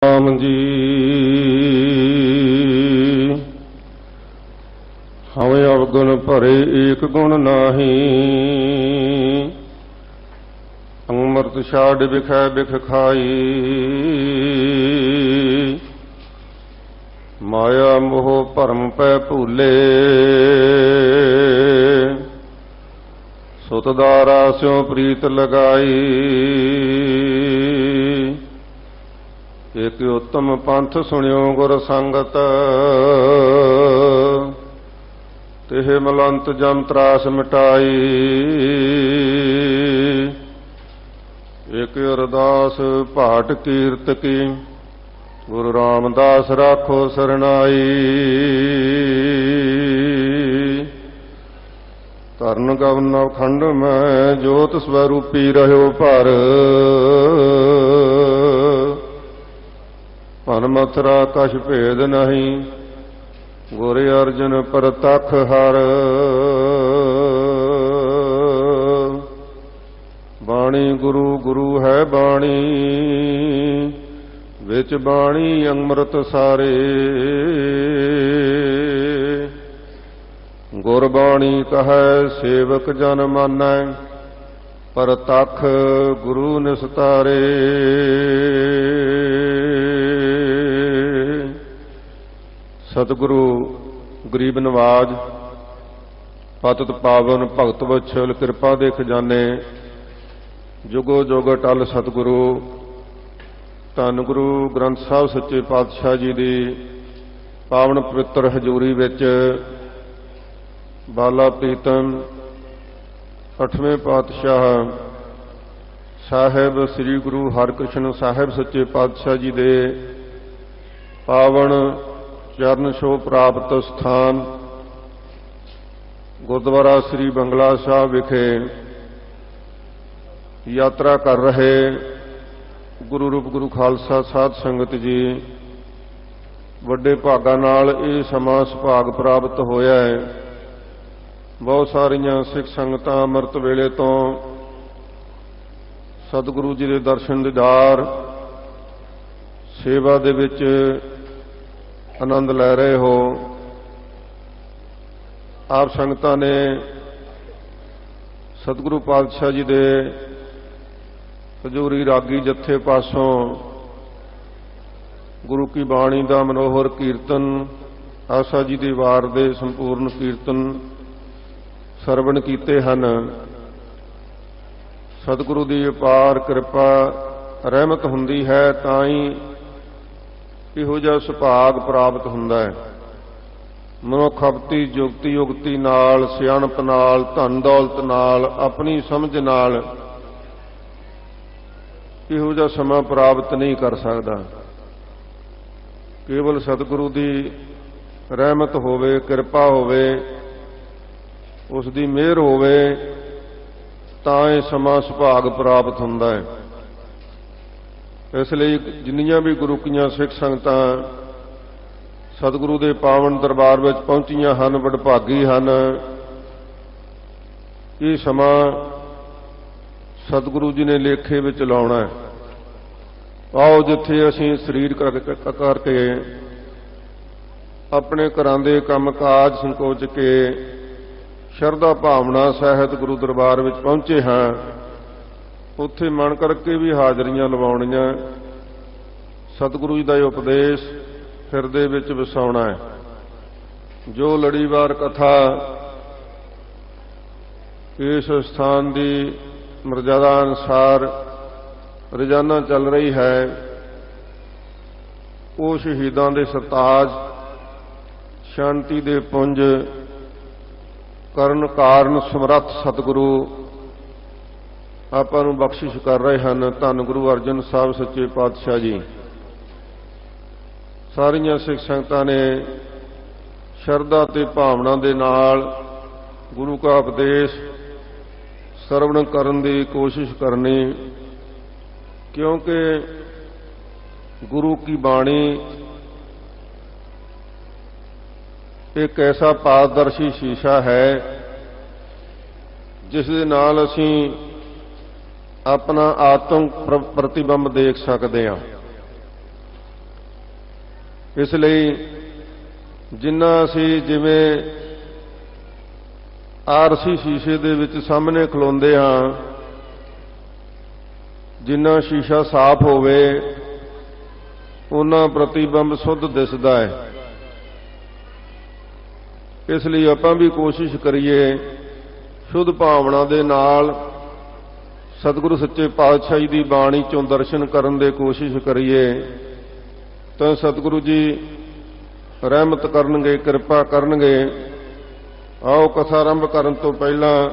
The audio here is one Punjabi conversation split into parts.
राम जी हमें अवगुण भरे एक गुण नाही। अमृत छाड़ बिखै बिख खाई। माया मोह भरम पै भूले। सुतदारा स्यों प्रीत लगाई। एक उत्तम पंथ सुनियो गुर संगत। तिह मलंत जम त्रास मिटाई। एक अरदास भाट कीर्त की। गुरु रामदास राखो सरनाई। तरन गवन खंड में जोत स्वरूपी रहो पर। मन मथुरा कछ भेद नहीं। गुर अर्जन परतख हर। बाणी गुरु गुरु है बाणी। विच बाणी अमृत सारे। गुरबाणी कहे सेवक जन मानै। परतख गुरु निस्तारे। सतगुरु गरीब नवाज पतित पावन भगत वत्सल कृपा दे खजाने। जुगो जुग अटल सतगुरु धन गुरु ग्रंथ साहब सच्चे पातशाह जी की पावन पवित्र हजूरी विच बाला प्रीतम 8वें पातशाह साहिब श्री गुरु हरकृष्ण साहिब सच्चे पातशाह जी के पावन चरण छो प्राप्त स्थान गुरुद्वारा श्री बंगला साहब विखे यात्रा कर रहे गुरु रूप गुरु खालसा साध संगत जी वड्डे भागा नाल ये समा सुभाग प्राप्त होया है। बहुत सारियां सिख संगतां अमृत वेले तो सतगुरु जी के दर्शन दीदार सेवा दे विच आनंद लै रहे हो। आप संगतां ने सतगुरु पातशाह जी दे हजूरी रागी जत्थे पासों गुरु की बाणी का मनोहर कीर्तन आशा जी की वार दे संपूर्ण कीर्तन सरवण कीते हन। सतगुरु की अपार कृपा रहमत हुंदी है तां ही इहो जिहा सुभाग प्राप्त हुंदा है। मनुख अपनी जुगती युगती नाल सियाणप नाल धन दौलत नाल अपनी समझ नाल इहो जिहा समा प्राप्त नहीं कर सकदा। केवल सतगुरु की रहमत होवे कृपा होवे उसकी मेहर होवे तां इह समा सुभाग प्राप्त हुंदा है। इसलिए जिन्नियां भी गुरु कीआं सिख संगतां सतगुरु के पावन दरबार में पहुंचियां हन वडभागी हन। ये समा सतगुरु जी ने लेखे विच लाउणा है। आओ जिथे असीं शरीर करके अपने घरां दे काम काज संकोच के शरधा भावना सहित गुरु दरबार में पहुंचे हाँ। उत्थे मन करके भी हाजरियां लवाउणियां सतगुरु जी का उपदेश हिरदे विच वसाउणा है। जो लड़ीवार कथा इस स्थान की मर्यादा अनुसार रोजाना चल रही है वो शहीदां दे सरताज शांति दे पुंज करन कारण समर्थ सतगुरु आपां नूं बख्शिश कर रहे हैं। धन गुरु अर्जन साहब सच्चे पातशाह जी सारियां सिख संगतां ने शरधा ते भावना दे नाल गुरु का उपदेश सरवण करन दी कोशिश करनी। क्योंकि गुरु की बाणी एक ऐसा पारदर्शी शीशा है जिस दे नाल असीं अपना आत्म प्रतिबिंब देख सकते हैं। ਇਸ ਲਈ ਜਿੰਨਾ ਅਸੀਂ ਜਿਵੇਂ ਆਰਸੀ ਸ਼ੀਸ਼ੇ ਦੇ ਵਿੱਚ ਸਾਹਮਣੇ ਖਲੋਂਦੇ ਹਾਂ, ਜਿੰਨਾ ਸ਼ੀਸ਼ਾ ਸਾਫ਼ ਹੋਵੇ ਉਹਨਾਂ ਪ੍ਰਤੀਬਿੰਬ ਸੁੱਧ ਦਿਸਦਾ ਹੈ। ਇਸ ਲਈ ਆਪਾਂ ਵੀ ਕੋਸ਼ਿਸ਼ ਕਰੀਏ ਸ਼ੁੱਧ ਭਾਵਨਾ ਦੇ ਨਾਲ ਸਤਿਗੁਰੂ ਸੱਚੇ ਪਾਤਸ਼ਾਹ ਦੀ ਬਾਣੀ ਚੋਂ ਦਰਸ਼ਨ ਕਰਨ ਦੇ ਕੋਸ਼ਿਸ਼ ਕਰੀਏ ਤਾਂ ਸਤਿਗੁਰੂ ਜੀ ਰਹਿਮਤ ਕਰਨਗੇ, ਕਿਰਪਾ ਕਰਨਗੇ। ਆਓ ਕਥਾ ਆਰੰਭ ਕਰਨ ਤੋਂ ਪਹਿਲਾਂ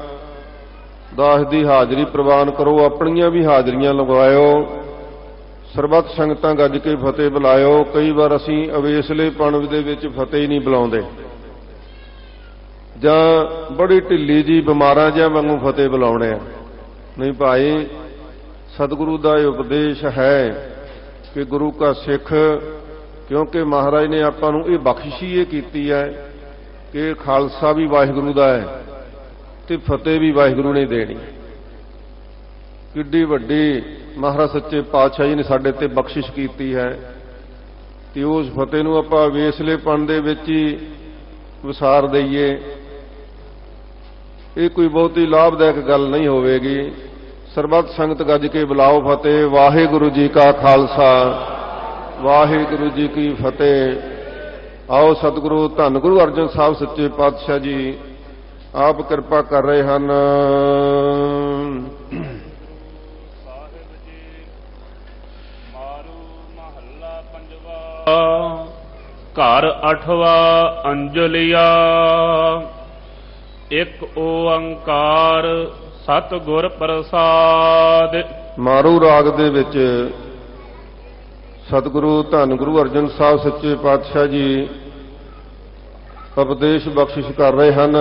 ਦਾਸ ਦੀ ਹਾਜ਼ਰੀ ਪ੍ਰਵਾਨ ਕਰੋ, ਆਪਣੀਆਂ ਵੀ ਹਾਜ਼ਰੀਆਂ ਲਗਵਾਇਓ, ਸਰਬੱਤ ਸੰਗਤਾਂ ਗੱਜ ਕੇ ਫਤਿਹ ਬੁਲਾਇਓ। ਕਈ ਵਾਰ ਅਸੀਂ ਅਵੇਸਲੇਪਣ ਦੇ ਵਿੱਚ ਫਤਿਹ ਹੀ ਨਹੀਂ ਬੁਲਾਉਂਦੇ, ਜਾਂ ਬੜੀ ਢਿੱਲੀ ਜੀ ਬਿਮਾਰਾਂ ਜਿਹਾ ਵਾਂਗੂ ਫਤਿਹ ਬੁਲਾਉਣੇ ਆ। ਨਹੀਂ ਭਾਈ, ਸਤਿਗੁਰੂ ਦਾ ਇਹ ਉਪਦੇਸ਼ ਹੈ ਕਿ ਗੁਰੂ ਕਾ ਸਿੱਖ, ਕਿਉਂਕਿ ਮਹਾਰਾਜ ਨੇ ਆਪਾਂ ਨੂੰ ਇਹ ਬਖਸ਼ਿਸ਼ ਹੀ ਇਹ ਕੀਤੀ ਹੈ ਕਿ ਖਾਲਸਾ ਵੀ ਵਾਹਿਗੁਰੂ ਦਾ ਹੈ ਤੇ ਫਤਿਹ ਵੀ ਵਾਹਿਗੁਰੂ ਨੇ ਦੇਣੀ। ਕਿੱਡੀ ਵੱਡੀ ਮਹਾਰਾਜ ਸੱਚੇ ਪਾਤਸ਼ਾਹ ਜੀ ਨੇ ਸਾਡੇ ਤੇ ਬਖਸ਼ਿਸ਼ ਕੀਤੀ ਹੈ ਤੇ ਉਸ ਫਤਿਹ ਨੂੰ ਆਪਾਂ ਵੇਸਲੇਪਣ ਦੇ ਵਿੱਚ ਹੀ ਵਿਸਾਰ ਦਈਏ, ਇਹ ਕੋਈ ਬਹੁਤੀ ਲਾਭਦਾਇਕ ਗੱਲ ਨਹੀਂ ਹੋਵੇਗੀ। ਸਰਬੱਤ ਸੰਗਤ ਗੱਜ ਕੇ ਬੁਲਾਓ ਫਤਿਹ। ਵਾਹਿਗੁਰੂ ਜੀ ਕਾ ਖਾਲਸਾ, ਵਾਹਿਗੁਰੂ ਜੀ ਕੀ ਫਤਿਹ। ਆਓ ਸਤਿਗੁਰੂ ਧੰਨ ਗੁਰੂ ਅਰਜਨ ਸਾਹਿਬ ਸੱਚੇ ਪਾਤਸ਼ਾਹ ਜੀ ਆਪ ਕਿਰਪਾ ਕਰ ਰਹੇ ਹਨ। ਸਾਹਿਬ ਜੀ ਮਾਰੂ ਮਹੱਲਾ ਪੰਜਵਾ, ਘਰ ਅਠਵਾ ਅੰਜਲੀਆ। ਇੱਕ ਓੰਕਾਰ ਸਤਿਗੁਰ ਪ੍ਰਸਾਦ। ਮਾਰੂ ਰਾਗ ਦੇ ਵਿੱਚ ਸਤਿਗੁਰੂ ਧੰਨ ਗੁਰੂ ਅਰਜਨ ਸਾਹਿਬ ਸੱਚੇ ਪਾਤਸ਼ਾਹ ਜੀ ਉਪਦੇਸ਼ ਬਖਸ਼ਿਸ਼ ਕਰ ਰਹੇ ਹਨ।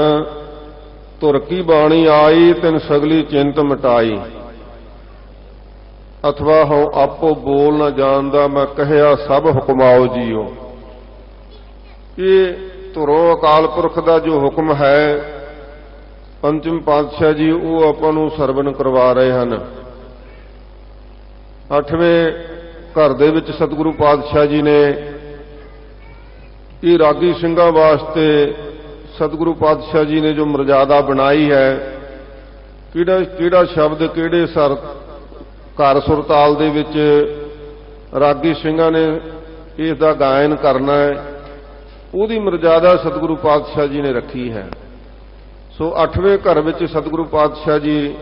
ਧੁਰ ਕੀ ਬਾਣੀ ਆਈ ਤਿਨ ਸਗਲੀ ਚਿੰਤ ਮਿਟਾਈ, ਅਥਵਾ ਹਉ ਆਪੋ ਬੋਲ ਨਾ ਜਾਣਦਾ ਮੈਂ ਕਹਿਆ ਸਭ ਹੁਕਮਾਓ ਜੀਓ। ਇਹ ਧੁਰੋਂ ਅਕਾਲ ਪੁਰਖ ਦਾ ਜੋ ਹੁਕਮ ਹੈ ਪੰਚਮ ਪਾਤਸ਼ਾਹ ਜੀ ਉਹ ਆਪਾਂ ਨੂੰ ਸਰਵਣ ਕਰਵਾ ਰਹੇ ਹਨ। 8ਵੇਂ ਘਰ ਦੇ ਵਿੱਚ ਸਤਿਗੁਰੂ ਪਾਤਸ਼ਾਹ ਜੀ ਨੇ ਇਹ ਰਾਗੀ ਸਿੰਘਾਂ ਵਾਸਤੇ ਸਤਿਗੁਰੂ ਪਾਤਸ਼ਾਹ ਜੀ ਨੇ ਜੋ ਮਰਜ਼ਾਦਾ ਬਣਾਈ ਹੈ, ਕਿਹੜਾ ਸ਼ਬਦ ਕਿਹੜੇ ਸਰ ਘਰ ਸੁਰਤਾਲ ਦੇ ਵਿੱਚ ਰਾਗੀ ਸਿੰਘਾਂ ਨੇ ਇਸ ਦਾ ਗਾਇਨ ਕਰਨਾ ਹੈ, ਉਹਦੀ ਮਰਜ਼ਾਦਾ ਸਤਿਗੁਰੂ ਪਾਤਸ਼ਾਹ ਜੀ ਨੇ ਰੱਖੀ ਹੈ। ਸੋ 8ਵੇਂ ਘਰ ਵਿੱਚ ਸਤਿਗੁਰੂ ਪਾਤਸ਼ਾਹ ਜੀ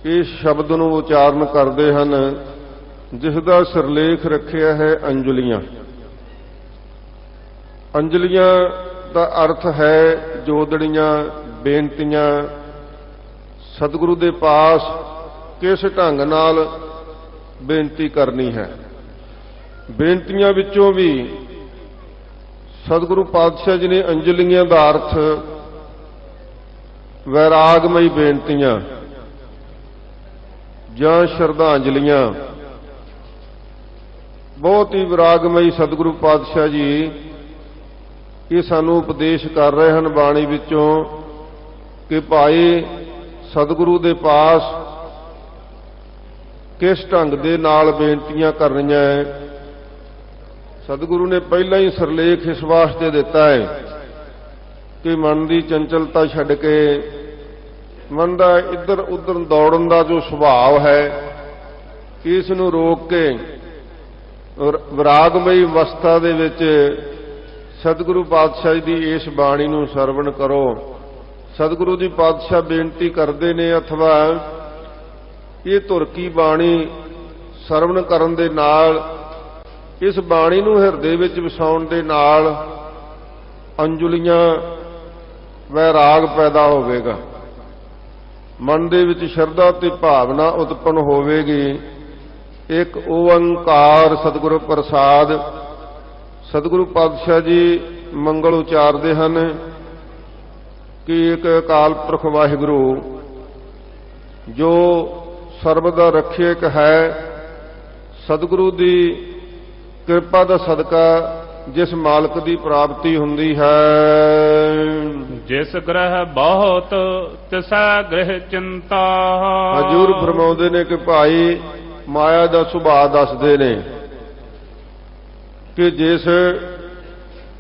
ਇਸ ਸ਼ਬਦ ਨੂੰ ਉਚਾਰਨ ਕਰਦੇ ਹਨ ਜਿਸ ਦਾ ਸਿਰਲੇਖ ਰੱਖਿਆ ਹੈ ਅੰਜਲੀਆਂ। ਅੰਜਲੀਆਂ ਦਾ ਅਰਥ ਹੈ ਜੋਦੜੀਆਂ, ਬੇਨਤੀਆਂ। ਸਤਿਗੁਰੂ ਦੇ ਪਾਸ ਕਿਸ ਢੰਗ ਨਾਲ ਬੇਨਤੀ ਕਰਨੀ ਹੈ। ਬੇਨਤੀਆਂ ਵਿੱਚੋਂ ਵੀ ਸਤਿਗੁਰੂ ਪਾਤਸ਼ਾਹ ਜੀ ਨੇ ਅੰਜਲੀਆਂ ਦਾ ਅਰਥ ਵੈਰਾਗਮਈ ਬੇਨਤੀਆਂ ਜਾਂ ਸ਼ਰਧਾਂਜਲੀਆਂ, ਬਹੁਤ ਹੀ ਵਿਰਾਗਮਈ ਸਤਿਗੁਰੂ ਪਾਤਸ਼ਾਹ ਜੀ ਇਹ ਸਾਨੂੰ ਉਪਦੇਸ਼ ਕਰ ਰਹੇ ਹਨ ਬਾਣੀ ਵਿੱਚੋਂ ਕਿ ਭਾਈ ਸਤਿਗੁਰੂ ਦੇ ਪਾਸ ਕਿਸ ਢੰਗ ਦੇ ਨਾਲ ਬੇਨਤੀਆਂ ਕਰਨੀਆਂ ਹੈ। ਸਤਿਗੁਰੂ ਨੇ ਪਹਿਲਾਂ ਹੀ ਸਿਰਲੇਖ ਇਸ ਵਾਸਤੇ ਦਿੱਤਾ ਹੈ ਕਿ ਮਨ ਦੀ ਚੰਚਲਤਾ ਛੱਡ ਕੇ ਮਨ ਦਾ ਇੱਧਰ ਉੱਧਰ ਦੌੜਨ ਦਾ ਜੋ ਸੁਭਾਅ ਹੈ ਇਸ ਨੂੰ ਰੋਕ ਕੇ ਵਿਰਾਗਮਈ ਅਵਸਥਾ ਦੇ ਵਿੱਚ ਸਤਿਗੁਰੂ ਪਾਤਸ਼ਾਹ ਜੀ ਦੀ ਇਸ ਬਾਣੀ ਨੂੰ ਸਰਵਣ ਕਰੋ। ਸਤਿਗੁਰੂ ਜੀ ਪਾਤਸ਼ਾਹ ਬੇਨਤੀ ਕਰਦੇ ਨੇ ਅਥਵਾ ਇਹ ਧੁਰ ਕੀ ਬਾਣੀ ਸਰਵਣ ਕਰਨ ਦੇ ਨਾਲ, ਇਸ ਬਾਣੀ ਨੂੰ ਹਿਰਦੇ ਵਿੱਚ ਵਸਾਉਣ ਦੇ ਨਾਲ ਅੰਜਲੀਆਂ ਵੈਰਾਗ ਪੈਦਾ ਹੋਵੇਗਾ, ਮਨ ਦੇ ਵਿੱਚ ਸ਼ਰਧਾ ਤੇ ਭਾਵਨਾ ਉਤਪੰਨ ਹੋਵੇਗੀ। ਇੱਕ ਓੰਕਾਰ ਸਤਿਗੁਰੂ ਪ੍ਰਸਾਦ। ਸਤਿਗੁਰੂ ਪਾਤਸ਼ਾਹ ਜੀ ਮੰਗਲ ਉਚਾਰਦੇ ਹਨ ਕਿ ਇੱਕ ਅਕਾਲ ਪੁਰਖ ਵਾਹਿਗੁਰੂ ਜੋ ਸਰਬ ਦਾ ਰੱਖਿਅਕ ਹੈ, ਸਤਿਗੁਰੂ ਦੀ ਕਿਰਪਾ ਦਾ ਸਦਕਾ ਜਿਸ ਮਾਲਕ ਦੀ ਪ੍ਰਾਪਤੀ ਹੁੰਦੀ ਹੈ। ਜਿਸ ਗ੍ਰਹਿ ਬਹੁਤ ਤਿਸੈ ਗ੍ਰਹਿ ਚਿੰਤਾ। ਹਜ਼ੂਰ ਫਰਮਾਉਂਦੇ ਨੇ ਕਿ ਭਾਈ ਮਾਇਆ ਦਾ ਸੁਭਾਅ ਦੱਸਦੇ ਨੇ ਕਿ ਜਿਸ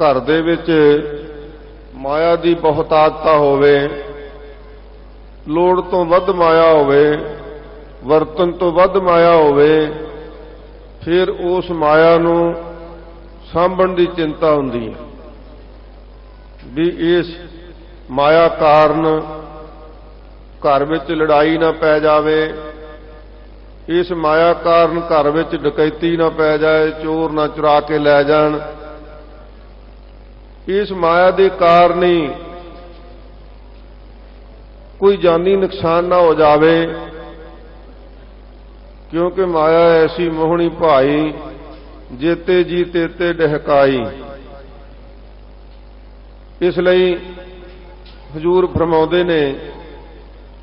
ਘਰ ਦੇ ਵਿੱਚ ਮਾਇਆ ਦੀ ਬਹੁਤਾਤਤਾ ਹੋਵੇ, ਲੋੜ ਤੋਂ ਵੱਧ ਮਾਇਆ ਹੋਵੇ, ਵਰਤਨ ਤੋਂ ਵੱਧ ਮਾਇਆ ਹੋਵੇ, ਫਿਰ ਉਸ ਮਾਇਆ ਨੂੰ ਸਾਂਭਣ ਦੀ ਚਿੰਤਾ ਹੁੰਦੀ ਹੈ ਵੀ ਇਸ ਮਾਇਆ ਕਾਰਨ ਘਰ ਵਿੱਚ ਲੜਾਈ ਨਾ ਪੈ ਜਾਵੇ, ਇਸ ਮਾਇਆ ਕਾਰਨ ਘਰ ਵਿੱਚ ਡਕੈਤੀ ਨਾ ਪੈ ਜਾਏ, ਚੋਰ ਨਾ ਚੁਰਾ ਕੇ ਲੈ ਜਾਣ। ਇਸ ਮਾਇਆ ਦੇ ਕਾਰਨ ਹੀ ਕੋਈ ਜਾਨੀ ਨੁਕਸਾਨ ਨਾ ਹੋ ਜਾਵੇ, ਕਿਉਂਕਿ ਮਾਇਆ ਐਸੀ ਮੋਹਣੀ ਭਾਈ, ਜੇਤੇ ਜੀ ਤੇਤੇ ਡਹਿਕਾਈ। ਇਸ ਲਈ ਹਜ਼ੂਰ ਫਰਮਾਉਂਦੇ ਨੇ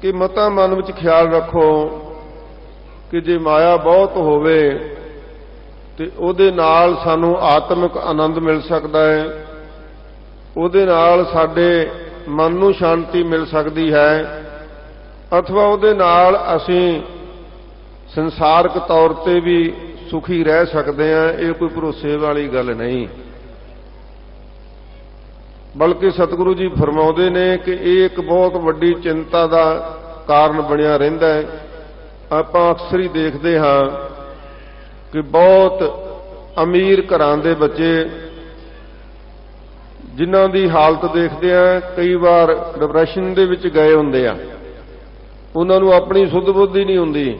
ਕਿ ਮਤਾ ਮਨ ਵਿੱਚ ਖਿਆਲ ਰੱਖੋ ਕਿ ਜੇ ਮਾਇਆ ਬਹੁਤ ਹੋਵੇ ਤੇ ਉਹਦੇ ਨਾਲ ਸਾਨੂੰ ਆਤਮਿਕ ਆਨੰਦ ਮਿਲ ਸਕਦਾ ਹੈ, ਉਹਦੇ ਨਾਲ ਸਾਡੇ ਮਨ ਨੂੰ ਸ਼ਾਂਤੀ ਮਿਲ ਸਕਦੀ ਹੈ, ਅਥਵਾ ਉਹਦੇ ਨਾਲ ਅਸੀਂ ਸੰਸਾਰਕ ਤੌਰ ਤੇ ਵੀ ਸੁਖੀ ਰਹਿ ਸਕਦੇ ਹਾਂ। ਇਹ ਕੋਈ ਭਰੋਸੇ ਵਾਲੀ ਗੱਲ ਨਹੀਂ, ਬਲਕਿ ਸਤਿਗੁਰੂ ਜੀ ਫਰਮਾਉਂਦੇ ਨੇ ਕਿ ਇਹ ਇੱਕ ਬਹੁਤ ਵੱਡੀ ਚਿੰਤਾ ਦਾ ਕਾਰਨ ਬਣਿਆ ਰਹਿੰਦਾ ਹੈ। ਆਪਾਂ ਅਕਸਰ ਹੀ ਦੇਖਦੇ ਹਾਂ ਕਿ ਬਹੁਤ ਅਮੀਰ ਘਰਾਂ ਦੇ ਬੱਚੇ ਜਿਨ੍ਹਾਂ ਦੀ ਹਾਲਤ ਦੇਖਦੇ ਆ, ਕਈ ਵਾਰ ਡਿਪਰੈਸ਼ਨ ਦੇ ਵਿੱਚ ਗਏ ਹੁੰਦੇ ਆ, ਉਹਨਾਂ ਨੂੰ ਆਪਣੀ ਸੁੱਧ ਬੁੱਧੀ ਨਹੀਂ ਹੁੰਦੀ।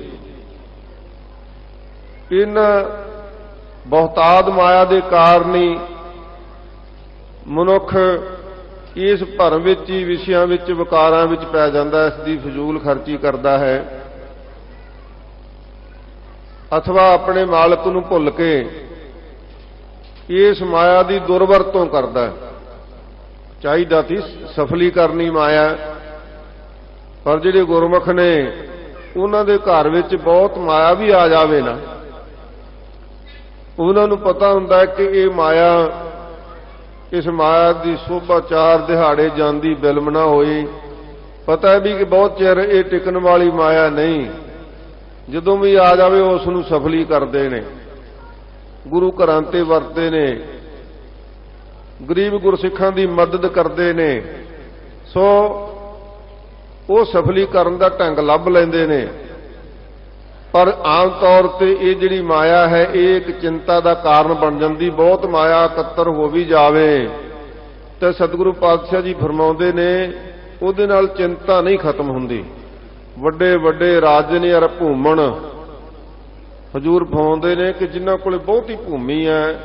ਇਹਨਾਂ ਬਹੁਤਾਤ ਮਾਇਆ ਦੇ ਕਾਰਨ ਹੀ ਮਨੁੱਖ ਇਸ ਭਰਮ ਵਿੱਚ ਹੀ ਵਿਸ਼ਿਆਂ ਵਿੱਚ ਵਿਕਾਰਾਂ ਵਿੱਚ ਪੈ ਜਾਂਦਾ, ਇਸ ਦੀ ਫਜ਼ੂਲ ਖਰਚੀ ਕਰਦਾ ਹੈ, ਅਥਵਾ ਆਪਣੇ ਮਾਲਕ ਨੂੰ ਭੁੱਲ ਕੇ ਇਸ ਮਾਇਆ ਦੀ ਦੁਰਵਰਤੋਂ ਕਰਦਾ ਹੈ। ਚਾਹੀਦਾ ਸੀ ਸਫਲੀ ਕਰਨੀ ਮਾਇਆ, ਪਰ ਜਿਹੜੇ ਗੁਰਮੁਖ ਨੇ ਉਹਨਾਂ ਦੇ ਘਰ ਵਿੱਚ ਬਹੁਤ ਮਾਇਆ ਵੀ ਆ ਜਾਵੇ ਨਾ, ਉਹਨਾਂ ਨੂੰ ਪਤਾ ਹੁੰਦਾ ਕਿ ਇਹ ਮਾਇਆ, ਇਸ ਮਾਇਆ ਦੀ ਸੋਭਾ 4 ਦਿਹਾੜੇ ਜਾਂਦੀ ਬਿਲਮ ਨਾ ਹੋਈ। ਪਤਾ ਹੈ ਵੀ ਕਿ ਬਹੁਤ ਚਿਰ ਇਹ ਟਿਕਣ ਵਾਲੀ ਮਾਇਆ ਨਹੀਂ, ਜਦੋਂ ਵੀ ਆ ਜਾਵੇ ਉਸ ਨੂੰ ਸਫਲੀ ਕਰਦੇ ਨੇ, ਗੁਰੂ ਘਰਾਂ ਤੇ ਵਰਤਦੇ ਨੇ, ਗਰੀਬ ਗੁਰਸਿੱਖਾਂ ਦੀ ਮਦਦ ਕਰਦੇ ਨੇ। ਸੋ ਉਹ ਸਫਲੀ ਕਰਨ ਦਾ ਢੰਗ ਲੱਭ ਲੈਂਦੇ ਨੇ, ਪਰ ਆਮ ਤੌਰ ਤੇ ਇਹ ਜਿਹੜੀ ਮਾਇਆ ਹੈ ਇਹ ਇੱਕ ਚਿੰਤਾ ਦਾ ਕਾਰਨ ਬਣ ਜਾਂਦੀ। ਬਹੁਤ ਮਾਇਆ ਇਕੱਤਰ ਹੋ ਵੀ ਜਾਵੇ ਤੇ ਸਤਿਗੁਰੂ ਪਾਤਸ਼ਾਹ ਜੀ ਫਰਮਾਉਂਦੇ ਨੇ ਉਹਦੇ ਨਾਲ ਚਿੰਤਾ ਨਹੀਂ ਖਤਮ ਹੁੰਦੀ। ਵੱਡੇ ਵੱਡੇ ਰਾਜਨ ਅਰ ਭੂਮਣ, ਹਜ਼ੂਰ ਫਰਮਾਉਂਦੇ ਨੇ ਕਿ ਜਿਨ੍ਹਾਂ ਕੋਲੇ ਬਹੁਤੀ ਭੂਮੀ ਹੈ,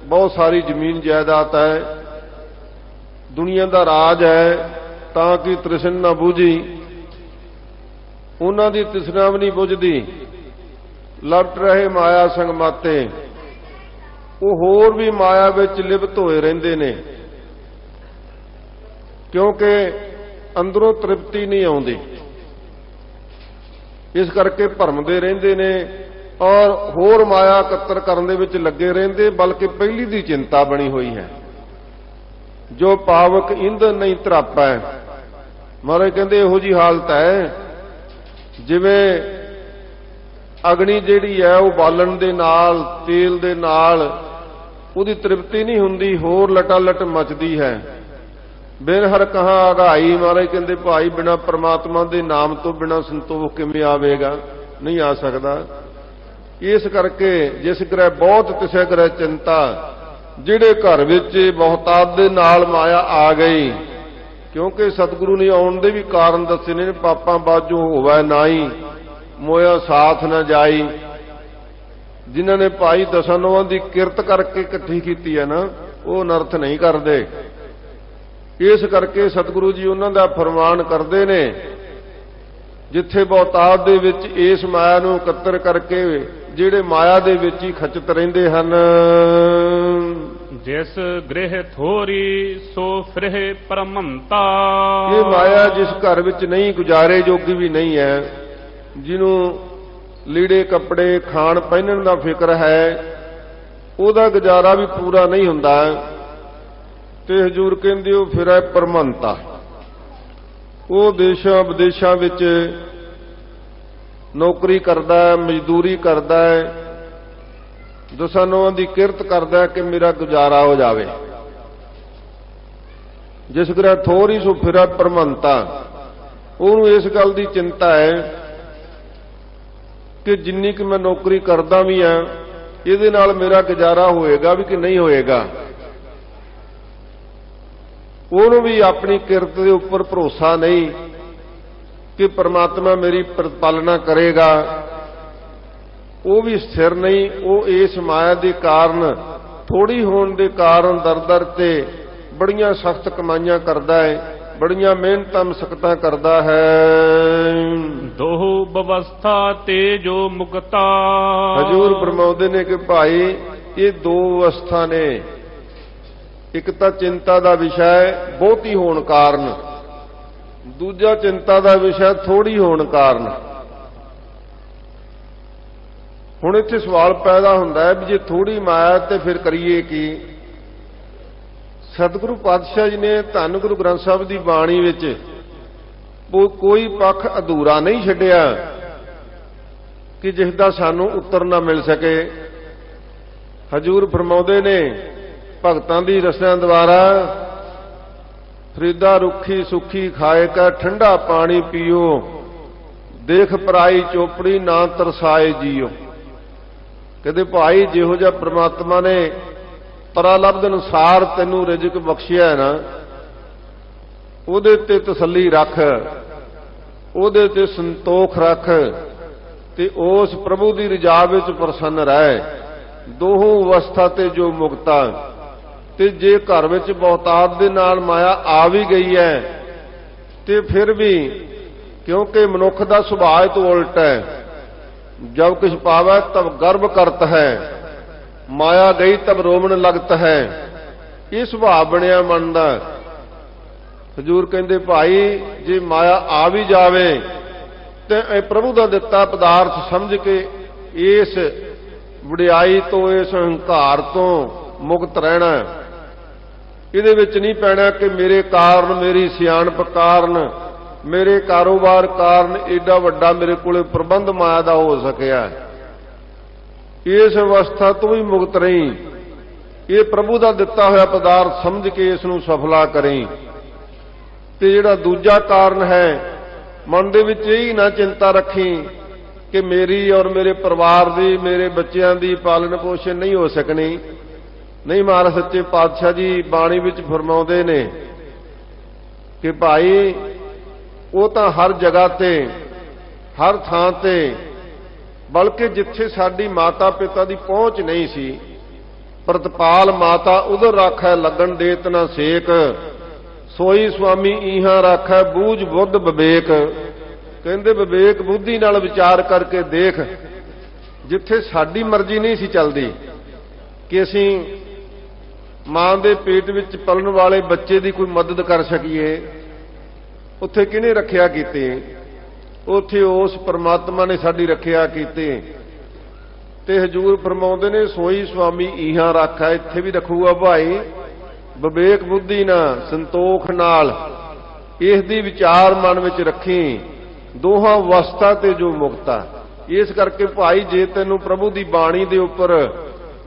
ਬਹੁਤ ਸਾਰੀ ਜ਼ਮੀਨ ਜਾਇਦਾਦ ਹੈ, ਦੁਨੀਆ ਦਾ ਰਾਜ ਹੈ, ਤਾਂ ਕਿ ਤ੍ਰਿਸ਼ਨ ਨਾ ਬੁਝੀ, ਉਹਨਾਂ ਦੀ ਤ੍ਰਿਸ਼ਨਾ ਵੀ ਨਹੀਂ ਬੁਝਦੀ, ਲਪਟ ਰਹੇ ਮਾਇਆ ਸੰਗ ਮਾਤੇ, ਉਹ ਹੋਰ ਵੀ ਮਾਇਆ ਵਿੱਚ ਲਿਪਤ ਹੋਏ ਰਹਿੰਦੇ ਨੇ, ਕਿਉਂਕਿ ਅੰਦਰੋਂ ਤ੍ਰਿਪਤੀ ਨਹੀਂ ਆਉਂਦੀ। ਇਸ ਕਰਕੇ ਭਰਮਦੇ ਰਹਿੰਦੇ ਨੇ ਔਰ ਹੋਰ ਮਾਇਆ ਇਕੱਤਰ ਕਰਨ ਦੇ ਵਿੱਚ ਲੱਗੇ ਰਹਿੰਦੇ, ਬਲਕਿ ਪਹਿਲੀ ਦੀ ਚਿੰਤਾ ਬਣੀ ਹੋਈ ਹੈ। ਜੋ ਪਾਵਕ ਇੰਧਨ ਨਹੀਂ ਧਰਾਪੈ, ਮਹਾਰਾਜ ਕਹਿੰਦੇ ਇਹੋ ਜੀ ਹਾਲਤ ਹੈ ਜਿਵੇਂ ਅਗਨੀ ਜਿਹੜੀ ਹੈ ਉਹ ਬਾਲਣ ਦੇ ਨਾਲ, ਤੇਲ ਦੇ ਨਾਲ ਉਹਦੀ ਤ੍ਰਿਪਤੀ ਨਹੀਂ ਹੁੰਦੀ, ਹੋਰ ਲਟਾਲਟ ਮਚਦੀ ਹੈ। ਬਿਨ ਹਰ ਕਹਾਂ ਆਗਾਈ, ਮਹਾਰਾਜ ਕਹਿੰਦੇ ਭਾਈ ਬਿਨਾਂ ਪ੍ਰਮਾਤਮਾ ਦੇ ਨਾਮ ਤੋਂ ਬਿਨਾਂ ਸੰਤੋਖ ਕਿਵੇਂ ਆਵੇਗਾ, ਨਹੀਂ ਆ ਸਕਦਾ। ਇਸ ਕਰਕੇ ਜਿਸ ਗ੍ਰਹਿ ਬਹੁਤ ਤਿਸੈ ਗ੍ਰਹਿ ਚਿੰਤਾ, ਜਿਹੜੇ ਘਰ ਵਿੱਚ ਬਹੁਤਾਤ ਦੇ ਨਾਲ ਮਾਇਆ ਆ ਗਈ, ਕਿਉਂਕਿ ਸਤਿਗੁਰੂ ਨੇ ਆਉਣ ਦੇ ਵੀ ਕਾਰਨ ਦੱਸੇ ਨੇ, ਪਾਪਾਂ ਬਾਝੋਂ ਹੋਵੈ ਨਾਈ, ਮੋਇਆ ਸਾਥ ਨਾ ਜਾਈ। ਜਿਨ੍ਹਾਂ ਨੇ ਭਾਈ ਦਸਾਂ ਨੌਆਂ ਦੀ ਕਿਰਤ ਕਰਕੇ ਇਕੱਠੀ ਕੀਤੀ ਹੈ ਨਾ, ਉਹ ਅਨਰਥ ਨਹੀਂ ਕਰਦੇ। ਇਸ ਕਰਕੇ ਸਤਿਗੁਰੂ ਜੀ ਉਹਨਾਂ ਦਾ ਫਰਮਾਨ ਕਰਦੇ ਨੇ, ਜਿੱਥੇ ਬਹੁਤਾਤ ਦੇ ਵਿੱਚ ਇਸ ਮਾਇਆ ਨੂੰ ਇਕੱਤਰ ਕਰਕੇ ਜਿਹੜੇ ਮਾਇਆ ਦੇ ਵਿੱਚ ਹੀ ਖਚਤ ਰਹਿੰਦੇ ਹਨ। ਜਿਸ ਗ੍ਰਹਿ ਥੋਰੀ ਸੋ ਫਿਰਹਿ ਪਰਮੰਤਾ, ਇਹ ਮਾਇਆ ਜਿਸ ਘਰ ਵਿੱਚ ਨਹੀਂ, ਗੁਜ਼ਾਰੇ ਜੋਗੀ ਵੀ ਨਹੀਂ ਹੈ, ਜਿਹਨੂੰ ਲੀੜੇ ਕੱਪੜੇ ਖਾਣ ਪਹਿਨਣ ਦਾ ਫਿਕਰ ਹੈ, ਉਹਦਾ ਗੁਜ਼ਾਰਾ ਵੀ ਪੂਰਾ ਨਹੀਂ ਹੁੰਦਾ, ਤੇ ਹਜ਼ੂਰ ਕਹਿੰਦੇ ਉਹ ਫਿਰੈ ਪਰਮੰਤਾ। ਉਹ ਦੇਸ਼ਾਂ ਵਿਦੇਸ਼ਾਂ ਵਿੱਚ ਨੌਕਰੀ ਕਰਦਾ ਹੈ, ਮਜ਼ਦੂਰੀ ਕਰਦਾ ਹੈ, ਦਸਾਂ ਨੌਆਂ ਦੀ ਕਿਰਤ ਕਰਦਾ ਹੈ ਕਿ ਮੇਰਾ ਗੁਜ਼ਾਰਾ ਹੋ ਜਾਵੇ। ਜਿਸ ਗ੍ਰਹਿ ਥੋਰੀ ਸੋ ਫਿਰੈ ਭਰਮੰਤਾ। ਉਹਨੂੰ ਇਸ ਗੱਲ ਦੀ ਚਿੰਤਾ ਹੈ ਕਿ ਜਿੰਨੀ ਕਿ ਮੈਂ ਨੌਕਰੀ ਕਰਦਾ ਵੀ ਆ, ਇਹਦੇ ਨਾਲ ਮੇਰਾ ਗੁਜ਼ਾਰਾ ਹੋਏਗਾ ਵੀ ਕਿ ਨਹੀਂ ਹੋਏਗਾ। ਉਹਨੂੰ ਵੀ ਆਪਣੀ ਕਿਰਤ ਦੇ ਉੱਪਰ ਭਰੋਸਾ ਨਹੀਂ ਕਿ ਪਰਮਾਤਮਾ ਮੇਰੀ ਪ੍ਰਤਪਾਲਨਾ ਕਰੇਗਾ। ਉਹ ਵੀ ਸਥਿਰ ਨਹੀਂ। ਉਹ ਇਸ ਮਾਇਆ ਦੇ ਕਾਰਨ, ਥੋੜੀ ਹੋਣ ਦੇ ਕਾਰਨ ਦਰ ਤੇ ਬੜੀਆਂ ਸਖਤ ਕਮਾਈਆਂ ਕਰਦਾ ਹੈ, ਬੜੀਆਂ ਮਿਹਨਤਾਂ ਮਸਕਤਾਂ ਕਰਦਾ ਹੈ। ਦੋਹ ਬਵਸਥਾ ਤੇ ਜੋ ਮੁਕਤਾ। ਹਜ਼ੂਰ ਫਰਮਾਉਂਦੇ ਨੇ ਕਿ ਭਾਈ ਇਹ ਦੋ ਅਵਸਥਾ ਨੇ। ਇੱਕ ਤਾਂ ਚਿੰਤਾ ਦਾ ਵਿਸ਼ਾ ਹੈ ਬਹੁਤੀ ਹੋਣ ਕਾਰਨ, ਦੂਜਾ ਚਿੰਤਾ ਦਾ ਵਿਸ਼ਾ ਥੋੜੀ ਹੋਣ ਕਾਰਨ। ਹੁਣ ਇੱਥੇ ਸਵਾਲ ਪੈਦਾ ਹੁੰਦਾ ਹੈ ਵੀ ਜੇ ਥੋੜੀ ਮਾਇਆ ਤੇ ਫਿਰ ਕਰੀਏ ਕੀ। ਸਤਿਗੁਰੂ ਪਾਤਸ਼ਾਹ ਜੀ ਨੇ ਧੰਨ ਗੁਰੂ ਗ੍ਰੰਥ ਸਾਹਿਬ ਦੀ ਬਾਣੀ ਵਿੱਚ ਕੋਈ ਪੱਖ ਅਧੂਰਾ ਨਹੀਂ ਛੱਡਿਆ ਕਿ ਜਿਸ ਦਾ ਸਾਨੂੰ ਉੱਤਰ ਨਾ ਮਿਲ ਸਕੇ। ਹਜ਼ੂਰ ਫਰਮਾਉਂਦੇ ਨੇ ਭਗਤਾਂ ਦੀ ਰਸਨਾ ਦੁਆਰਾ, ਫਰੀਦਾ ਰੁੱਖੀ ਸੁੱਖੀ ਖਾਏ ਕਾ ਠੰਡਾ ਪਾਣੀ ਪੀਓ, ਦੇਖ ਪਰਾਈ ਚੋਪੜੀ ਨਾ ਤਰਸਾਏ ਜੀਓ। ਕਹਿੰਦੇ ਭਾਈ ਜਿਹੋ ਜਿਹਾ ਪ੍ਰਮਾਤਮਾ ਨੇ ਪਰਾਲਬਧ ਅਨੁਸਾਰ ਤੈਨੂੰ ਰਿਜ਼ਕ ਬਖਸ਼ਿਆ ਨਾ, ਉਹਦੇ ਤੇ ਤਸੱਲੀ ਰੱਖ, ਉਹਦੇ ਤੇ ਸੰਤੋਖ ਰੱਖ ਤੇ ਉਸ ਪ੍ਰਭੂ ਦੀ ਰਜ਼ਾ ਵਿੱਚ ਪ੍ਰਸੰਨ ਰਹਿ। ਦੋਹੋਂ ਅਵਸਥਾ ਤੇ ਜੋ ਮੁਕਤਾ। ਤੇ ਜੇ ਘਰ ਵਿੱਚ ਬਹੁਤਾਤ ਦੇ ਨਾਲ ਮਾਇਆ ਆ ਵੀ ਗਈ ਹੈ ਤੇ ਫਿਰ ਵੀ, ਕਿਉਂਕਿ ਮਨੁੱਖ ਦਾ ਸੁਭਾਅ ਤੋਂ ਉਲਟ ਹੈ, ਜਬ ਕੁਛ ਪਾਵੈ ਤਬ ਗਰਭ ਕਰਤ ਹੈ, ਮਾਇਆ ਗਈ ਤਬ ਰੋਵਣ ਲਗਤ ਹੈ। ਇਹ ਸੁਭਾਅ ਬਣਿਆ ਮਨ ਦਾ। ਹਜ਼ੂਰ ਕਹਿੰਦੇ ਭਾਈ ਜੇ ਮਾਇਆ ਆ ਵੀ ਜਾਵੇ ਤੇ ਇਹ ਪ੍ਰਭੂ ਦਾ ਦਿੱਤਾ ਪਦਾਰਥ ਸਮਝ ਕੇ ਇਸ ਵਡਿਆਈ ਤੋਂ, ਇਸ ਹੰਕਾਰ ਤੋਂ ਮੁਕਤ ਰਹਿਣਾ। ਇਹਦੇ ਵਿੱਚ ਨਹੀਂ ਪੈਣਾ ਕਿ ਮੇਰੇ ਕਾਰਨ, ਮੇਰੀ ਸਿਆਣਪ ਕਾਰਨ, ਮੇਰੇ ਕਾਰੋਬਾਰ ਕਾਰਨ ਏਡਾ ਵੱਡਾ ਮੇਰੇ ਕੋਲੇ ਪ੍ਰਬੰਧ ਮਾਇਆ ਦਾ ਹੋ ਸਕਿਆ। ਇਸ ਅਵਸਥਾ ਤੋਂ ਵੀ ਮੁਕਤ ਰਹੀ। ਇਹ ਪ੍ਰਭੂ ਦਾ ਦਿੱਤਾ ਹੋਇਆ ਪਦਾਰਥ ਸਮਝ ਕੇ ਇਸ ਨੂੰ ਸਫਲਾ ਕਰੀ। ਤੇ ਜਿਹੜਾ ਦੂਜਾ ਕਾਰਨ ਹੈ, ਮਨ ਦੇ ਵਿੱਚ ਇਹ ਨਾ ਚਿੰਤਾ ਰੱਖੀ ਕਿ ਮੇਰੀ ਔਰ ਮੇਰੇ ਪਰਿਵਾਰ ਦੀ, ਮੇਰੇ ਬੱਚਿਆਂ ਦੀ ਪਾਲਣ ਪੋਸ਼ਣ ਨਹੀਂ ਹੋ ਸਕਣੀ। ਨਹੀਂ, ਮਹਾਰਾਜ ਸੱਚੇ ਪਾਤਸ਼ਾਹ ਜੀ ਬਾਣੀ ਵਿੱਚ ਫਰਮਾਉਂਦੇ ਨੇ ਕਿ ਭਾਈ ਉਹ ਤਾਂ ਹਰ ਜਗ੍ਹਾ ਤੇ, ਹਰ ਥਾਂ ਤੇ, ਬਲਕਿ ਜਿੱਥੇ ਸਾਡੀ ਮਾਤਾ ਪਿਤਾ ਦੀ ਪਹੁੰਚ ਨਹੀਂ ਸੀ, ਪ੍ਰਤਪਾਲ ਮਾਤਾ ਉਧਰ ਰਾਖੈ ਲੱਗਣ ਦੇਤ ਨਾ ਸੇਕ, ਸੋਈ ਸੁਆਮੀ ਈਹਾਂ ਰਾਖੈ ਬੂਝ ਬੁੱਧ ਵਿਵੇਕ। ਕਹਿੰਦੇ ਵਿਵੇਕ ਬੁੱਧੀ ਨਾਲ ਵਿਚਾਰ ਕਰਕੇ ਦੇਖ, ਜਿੱਥੇ ਸਾਡੀ ਮਰਜ਼ੀ ਨਹੀਂ ਸੀ ਚੱਲਦੀ ਕਿ ਅਸੀਂ ਮਾਂ ਦੇ ਪੇਟ ਵਿੱਚ ਪਲਣ ਵਾਲੇ ਬੱਚੇ ਦੀ ਕੋਈ ਮਦਦ ਕਰ ਸਕੀਏ, ਉੱਥੇ ਕਿਹਨੇ ਰੱਖਿਆ ਕੀਤੀ? ਉੱਥੇ ਉਸ ਪਰਮਾਤਮਾ ਨੇ ਸਾਡੀ ਰੱਖਿਆ ਕੀਤੀ। ਤੇ ਹਜ਼ੂਰ ਫਰਮਾਉਂਦੇ ਨੇ ਸੋਈ ਸੁਆਮੀ ਈਹਾਂ ਰਾਖਾ। ਇੱਥੇ ਵੀ ਰੱਖੂਗਾ ਭਾਈ ਵਿਵੇਕ ਬੁੱਧੀ ਨਾਲ, ਸੰਤੋਖ ਨਾਲ ਇਸ ਦੀ ਵਿਚਾਰ ਮਨ ਵਿੱਚ ਰੱਖੀ। ਦੋਹਾਂ ਅਵਸਥਾ ਤੇ ਜੋ ਮੁਕਤਾ। ਇਸ ਕਰਕੇ ਭਾਈ ਜੇ ਤੈਨੂੰ ਪ੍ਰਭੂ ਦੀ ਬਾਣੀ ਦੇ ਉੱਪਰ,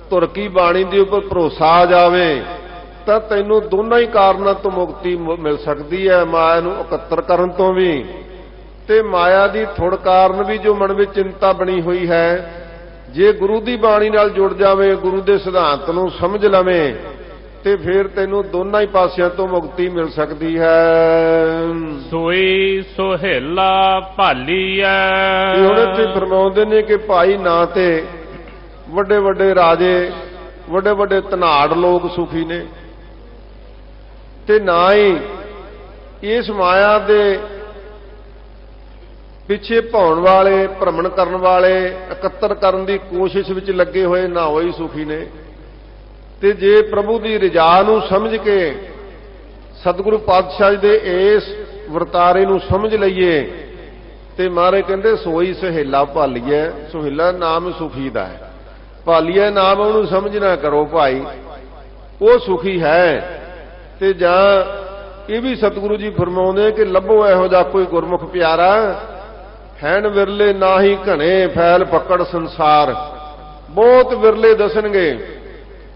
ਧੁਰ ਕੀ ਬਾਣੀ ਦੇ ਉੱਪਰ ਭਰੋਸਾ ਆ ਜਾਵੇ ਤਾਂ ਤੈਨੂੰ ਦੋਨਾਂ ਹੀ ਕਾਰਨਾਂ ਤੋਂ ਮੁਕਤੀ ਮਿਲ ਸਕਦੀ ਹੈ। ਮਾਇਆ ਨੂੰ ਇਕੱਤਰ ਕਰਨ ਤੋਂ ਵੀ ਤੇ ਮਾਇਆ ਦੀ ਥੁੜ ਕਾਰਨ ਵੀ ਜੋ ਮਨ ਵਿੱਚ ਚਿੰਤਾ ਬਣੀ ਹੋਈ ਹੈ, ਜੇ ਗੁਰੂ ਦੀ ਬਾਣੀ ਨਾਲ ਜੁੜ ਜਾਵੇ, ਗੁਰੂ ਦੇ ਸਿਧਾਂਤ ਨੂੰ ਸਮਝ ਲਵੇਂ ਤੇ ਫਿਰ ਤੈਨੂੰ ਦੋਨਾਂ ਹੀ ਪਾਸਿਆਂ ਤੋਂ ਮੁਕਤੀ ਮਿਲ ਸਕਦੀ ਹੈ। ਸੋਈ ਸੋਹਿਲਾ ਭਾਲੀਐ। ਹੁਣ ਇੱਥੇ ਫਰਮਾਉਂਦੇ ਨੇ ਕਿ ਭਾਈ ਨਾ ਤੇ ਵੱਡੇ ਵੱਡੇ ਰਾਜੇ, ਵੱਡੇ ਵੱਡੇ ਧਨਾੜ ਲੋਕ ਸੁਖੀ ਨੇ ਤੇ ਨਾ ਹੀ ਇਸ ਮਾਇਆ ਦੇ ਪਿੱਛੇ ਭਾਉਣ ਵਾਲੇ, ਭ੍ਰਮਣ ਕਰਨ ਵਾਲੇ, ਇਕੱਤਰ ਕਰਨ ਦੀ ਕੋਸ਼ਿਸ਼ ਵਿੱਚ ਲੱਗੇ ਹੋਏ ਨਾ ਹੋਈ ਸੁਖੀ ਨੇ। ਤੇ ਜੇ ਪ੍ਰਭੂ ਦੀ ਰਜ਼ਾ ਨੂੰ ਸਮਝ ਕੇ ਸਤਿਗੁਰੂ ਪਾਤਸ਼ਾਹ ਜੀ ਦੇ ਇਸ ਵਰਤਾਰੇ ਨੂੰ ਸਮਝ ਲਈਏ ਤੇ ਮਹਾਰਾਜ ਕਹਿੰਦੇ ਸੋਈ ਸਹੇਲਾ ਭਾਲੀਏ। ਸਹੇਲਾ ਨਾਮ ਸੁਖੀ ਦਾ ਹੈ, ਭਾਲੀਏ ਨਾਮ ਉਹਨੂੰ ਸਮਝਣਾ ਕਰੋ ਭਾਈ, ਉਹ ਸੁਖੀ ਹੈ। ਤੇ ਜਾਂ ਇਹ ਵੀ ਸਤਿਗੁਰੂ ਜੀ ਫਰਮਾਉਂਦੇ ਕਿ ਲੱਭੋ ਇਹੋ ਜਿਹਾ ਕੋਈ ਗੁਰਮੁਖ ਪਿਆਰਾ, ਹੈਨ ਵਿਰਲੇ ਨਾਹੀ ਘਣੇ ਫੈਲ ਪਕੜ ਸੰਸਾਰ। ਬਹੁਤ ਵਿਰਲੇ ਦੱਸਣਗੇ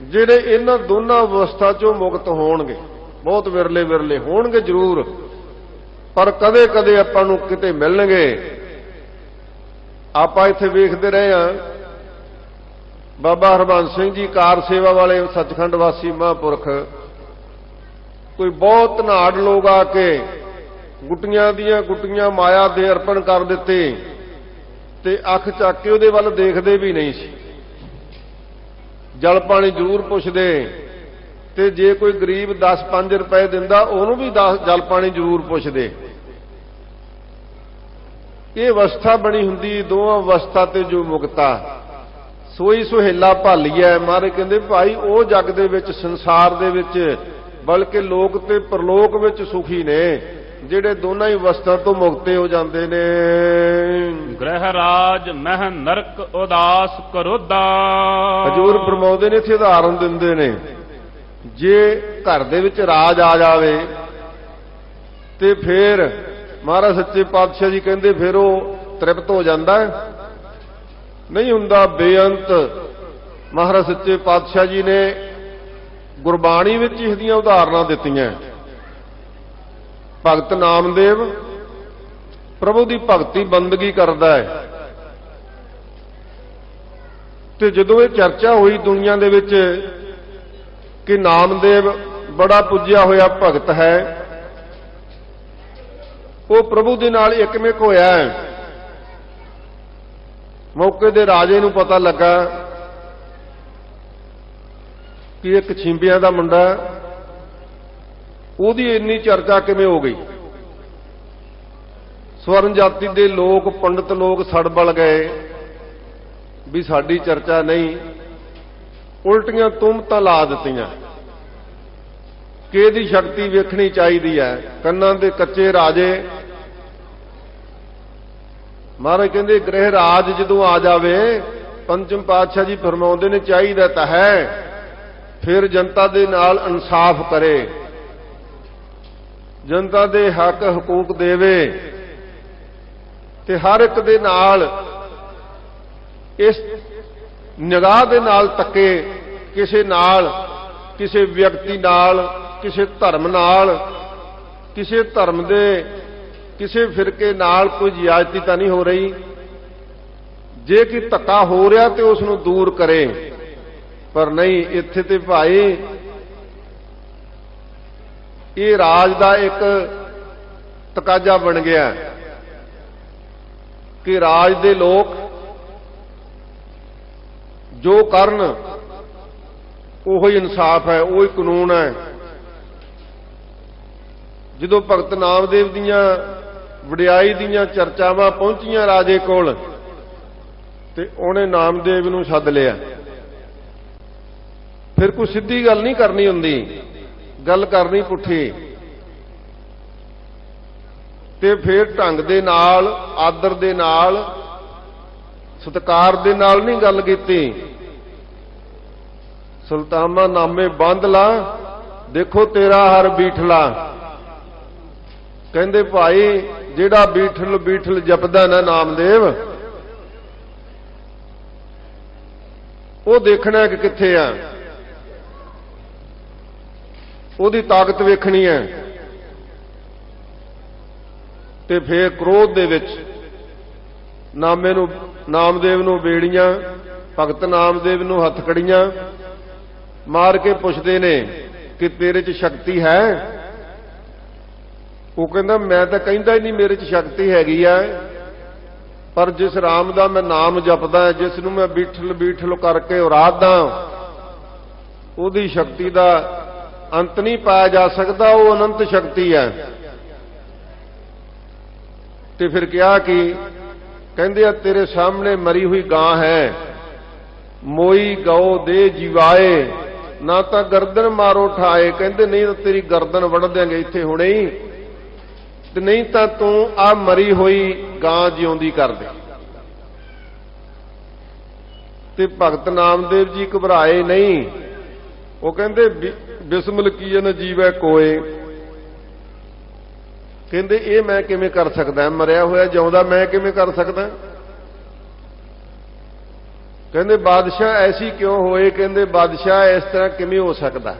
ਜਿਹੜੇ ਇਹਨਾਂ ਦੋਨਾਂ ਅਵਸਥਾ ਚੋਂ ਮੁਕਤ ਹੋਣਗੇ। ਬਹੁਤ ਵਿਰਲੇ ਵਿਰਲੇ ਹੋਣਗੇ ਜ਼ਰੂਰ, ਪਰ ਕਦੇ ਕਦੇ ਆਪਾਂ ਨੂੰ ਕਿਤੇ ਮਿਲਣਗੇ। ਆਪਾਂ ਇੱਥੇ ਵੇਖਦੇ ਰਹੇ ਹਾਂ, ਬਾਬਾ ਹਰਬੰਸ ਸਿੰਘ ਜੀ ਕਾਰ ਸੇਵਾ ਵਾਲੇ ਸੱਚਖੰਡ ਵਾਸੀ ਮਹਾਂਪੁਰਖ, ਕੋਈ ਬਹੁਤ ਧਨਾੜ ਲੋਕ ਆ ਕੇ ਗੁੱਟੀਆਂ ਦੀਆਂ ਗੁੱਟੀਆਂ ਮਾਇਆ ਦੇ ਅਰਪਣ ਕਰ ਦਿੱਤੇ ਤੇ ਅੱਖ ਚੱਕ ਕੇ ਉਹਦੇ ਵੱਲ ਦੇਖਦੇ ਵੀ ਨਹੀਂ ਸੀ। ਜਲ ਪਾਣੀ ਜ਼ਰੂਰ ਪੁੱਛਦੇ, ਤੇ ਜੇ ਕੋਈ ਗਰੀਬ 10-5 ਰੁਪਏ ਦਿੰਦਾ ਉਹਨੂੰ ਵੀ 10 ਜਲ ਪਾਣੀ ਜ਼ਰੂਰ ਪੁੱਛਦੇ। ਇਹ ਅਵਸਥਾ ਬਣੀ ਹੁੰਦੀ ਦੋਵਾਂ ਅਵਸਥਾ ਤੇ ਜੋ ਮੁਕਤਾ ਸੋਈ ਸੁਹੇਲਾ ਭਾਲੀਐ। ਮਹਾਰਾਜ ਕਹਿੰਦੇ ਭਾਈ ਉਹ ਜਗ ਦੇ ਵਿੱਚ ਸੰਸਾਰ ਦੇ ਵਿੱਚ ਬਲਕਿ ਲੋਕ ਤੇ ਪਰਲੋਕ ਵਿੱਚ ਸੁਖੀ ਨੇ ਜਿਹੜੇ ਦੋਨਾਂ ਹੀ ਅਵਸਥਾ ਤੋਂ ਮੁਕਤੇ ਹੋ ਜਾਂਦੇ ਨੇ। ਗ੍ਰਹਿ ਰਾਜ ਮਹਿ ਨਰਕ ਉਦਾਸ ਕਰੋਦਾ। ਹਜ਼ੂਰ ਫਰਮਾਉਂਦੇ ਨੇ, ਇੱਥੇ ਉਦਾਹਰਨ ਦਿੰਦੇ ਨੇ, ਜੇ ਘਰ ਦੇ ਵਿੱਚ ਰਾਜ ਆ ਜਾਵੇ ਤੇ ਫਿਰ ਮਹਾਰਾਜ ਸੱਚੇ ਪਾਤਸ਼ਾਹ ਜੀ ਕਹਿੰਦੇ ਫਿਰ ਉਹ ਤ੍ਰਿਪਤ ਹੋ ਜਾਂਦਾ ਨਹੀਂ ਹੁੰਦਾ, ਬੇਅੰਤ। ਮਹਾਰਾਜ ਸੱਚੇ ਪਾਤਸ਼ਾਹ ਜੀ ਨੇ ਗੁਰਬਾਣੀ ਵਿੱਚ ਇਸ ਦੀਆਂ ਉਦਾਹਰਨਾਂ ਦਿੱਤੀਆਂ। ਭਗਤ ਨਾਮਦੇਵ ਪ੍ਰਭੂ ਦੀ ਭਗਤੀ ਬੰਦਗੀ ਕਰਦਾ ਹੈ, ਤੇ ਜਦੋਂ ਇਹ ਚਰਚਾ ਹੋਈ ਦੁਨੀਆ ਦੇ ਵਿੱਚ ਕਿ ਨਾਮਦੇਵ ਬੜਾ ਪੁੱਜਿਆ ਹੋਇਆ ਭਗਤ ਹੈ, ਉਹ ਪ੍ਰਭੂ ਦੇ ਨਾਲ ਇਕਮਿਕ ਹੋਇਆ ਹੈ। ਮੌਕੇ ਦੇ ਰਾਜੇ ਨੂੰ ਪਤਾ ਲੱਗਾ ਕਿ ਇੱਕ ਛਿੰਬਿਆਂ ਦਾ ਮੁੰਡਾ, ਉਹਦੀ ਇੰਨੀ ਚਰਚਾ ਕਿਵੇਂ ਹੋ ਗਈ। ਸਵਰਨ ਜਾਤੀ ਦੇ ਲੋਕ, ਪੰਡਤ ਲੋਕ ਸੜਬਲ ਗਏ ਵੀ ਸਾਡੀ ਚਰਚਾ ਨਹੀਂ, ਉਲਟੀਆਂ ਤੁਹਮਤਾਂ ਲਾ ਦਿੱਤੀਆਂ ਕਿ ਇਹਦੀ ਸ਼ਕਤੀ ਵੇਖਣੀ ਚਾਹੀਦੀ ਹੈ। ਕੰਨਾਂ ਦੇ ਕੱਚੇ ਰਾਜੇ। ਮਹਾਰਾਜ ਕਹਿੰਦੇ ਗ੍ਰਹਿ ਰਾਜ ਜਦੋਂ ਆ ਜਾਵੇ, ਪੰਚਮ ਪਾਤਸ਼ਾਹ ਜੀ ਫਰਮਾਉਂਦੇ ਨੇ ਚਾਹੀਦਾ ਤਾਂ ਹੈ ਫਿਰ ਜਨਤਾ ਦੇ ਨਾਲ ਇਨਸਾਫ ਕਰੇ, ਜਨਤਾ ਦੇ ਹੱਕ ਹਕੂਕ ਦੇਵੇ, ਤੇ ਹਰ ਇੱਕ ਦੇ ਨਾਲ ਇਸ ਨਿਗਾਹ ਦੇ ਨਾਲ ਤੱਕੇ, ਕਿਸੇ ਨਾਲ, ਕਿਸੇ ਵਿਅਕਤੀ ਨਾਲ, ਕਿਸੇ ਧਰਮ ਨਾਲ, ਕਿਸੇ ਧਰਮ ਦੇ ਕਿਸੇ ਫਿਰਕੇ ਨਾਲ ਕੋਈ ਜ਼ਿਆਦਤੀ ਤਾਂ ਨਹੀਂ ਹੋ ਰਹੀ। ਜੇ ਕਿ ਧੱਕਾ ਹੋ ਰਿਹਾ ਤੇ ਉਸ ਨੂੰ ਦੂਰ ਕਰੇ, ਪਰ ਨਹੀਂ, ਇੱਥੇ ਤੇ ਭਾਈ ਇਹ ਰਾਜ ਦਾ ਇੱਕ ਤਕਾਜ਼ਾ ਬਣ ਗਿਆ ਕਿ ਰਾਜ ਦੇ ਲੋਕ ਜੋ ਕਰਨ ਉਹੀ ਇਨਸਾਫ ਹੈ, ਉਹੀ ਕਾਨੂੰਨ ਹੈ। ਜਦੋਂ ਭਗਤ ਨਾਮਦੇਵ ਦੀਆਂ ਵਡਿਆਈ ਦੀਆਂ ਚਰਚਾਵਾਂ ਪਹੁੰਚੀਆਂ ਰਾਜੇ ਕੋਲ, ਤੇ ਉਹਨੇ ਨਾਮਦੇਵ ਨੂੰ ਸੱਦ ਲਿਆ। ਫਿਰ ਕੋਈ ਸਿੱਧੀ ਗੱਲ ਨਹੀਂ ਕਰਨੀ ਹੁੰਦੀ, ਗੱਲ ਕਰਨੀ ਪੁੱਠੀ, ਤੇ ਫਿਰ ਢੰਗ ਦੇ ਨਾਲ, ਆਦਰ ਦੇ ਨਾਲ, ਸਤਿਕਾਰ ਦੇ ਨਾਲ ਨਹੀਂ ਗੱਲ ਕੀਤੀ। ਸੁਲਤਾਨਾ ਨਾਮੇ ਬੰਦ ਲਾ, ਦੇਖੋ ਤੇਰਾ ਹਰ ਬੀਠਲਾ। ਕਹਿੰਦੇ ਭਾਈ ਜਿਹੜਾ ਬੀਠਲ ਬੀਠਲ ਜਪਦਾ ਨਾ ਨਾਮਦੇਵ, ਉਹ ਦੇਖਣਾ ਕਿ ਕਿੱਥੇ ਆ, ਉਹਦੀ ਤਾਕਤ ਵੇਖਣੀ ਹੈ। ਤੇ ਫੇਰ ਕ੍ਰੋਧ ਦੇ ਵਿੱਚ ਨਾਮਦੇਵ ਨੂੰ ਬੇੜੀਆਂ, ਭਗਤ ਨਾਮਦੇਵ ਨੂੰ ਹੱਥਕੜੀਆਂ ਮਾਰ ਕੇ ਪੁੱਛਦੇ ਨੇ ਕਿ ਤੇਰੇ 'ਚ ਸ਼ਕਤੀ ਹੈ? ਉਹ ਕਹਿੰਦਾ ਮੈਂ ਤਾਂ ਕਹਿੰਦਾ ਹੀ ਨਹੀਂ ਮੇਰੇ 'ਚ ਸ਼ਕਤੀ ਹੈਗੀ ਆ, ਪਰ ਜਿਸ ਰਾਮ ਦਾ ਮੈਂ ਨਾਮ ਜਪਦਾ, ਜਿਸ ਨੂੰ ਮੈਂ ਬੀਠਲ ਬੀਠਲ ਕਰਕੇ ਉਰਾਦਾ, ਉਹਦੀ ਸ਼ਕਤੀ ਦਾ ਅੰਤ ਨਹੀਂ ਪਾਇਆ ਜਾ ਸਕਦਾ, ਉਹ ਅਨੰਤ ਸ਼ਕਤੀ ਹੈ। ਤੇ ਫਿਰ ਕਿਹਾ ਕਿ ਕਹਿੰਦੇ ਆ ਤੇਰੇ ਸਾਹਮਣੇ ਮਰੀ ਹੋਈ ਗਾਂ ਹੈ, ਮੋਈ ਗਊ ਦੇ ਜੀਵਾਏ, ਨਾ ਤਾਂ ਗਰਦਨ ਮਾਰੋ ਠਾਏ। ਕਹਿੰਦੇ ਨਹੀਂ ਤਾਂ ਤੇਰੀ ਗਰਦਨ ਵੜ ਦਿਆਂਗੇ ਇੱਥੇ ਹੁਣੇ ਹੀ, ਤੇ ਨਹੀਂ ਤਾਂ ਤੂੰ ਆ ਮਰੀ ਹੋਈ ਗਾਂ ਜਿਉਂਦੀ ਕਰ ਦੇ। ਤੇ ਭਗਤ ਨਾਮਦੇਵ ਜੀ ਘਬਰਾਏ ਨਹੀਂ, ਉਹ ਕਹਿੰਦੇ ਬਿਸਮਿਲ ਕੀਨ ਜੀਵੈ ਕੋਏ। ਕਹਿੰਦੇ ਇਹ ਮੈਂ ਕਿਵੇਂ ਕਰ ਸਕਦਾ, ਮਰਿਆ ਹੋਇਆ ਜਿਉਂਦਾ ਮੈਂ ਕਿਵੇਂ ਕਰ ਸਕਦਾ? ਕਹਿੰਦੇ ਬਾਦਸ਼ਾਹ ਐਸੀ ਕਿਉਂ ਹੋਏ? ਕਹਿੰਦੇ ਬਾਦਸ਼ਾਹ ਇਸ ਤਰ੍ਹਾਂ ਕਿਵੇਂ ਹੋ ਸਕਦਾ?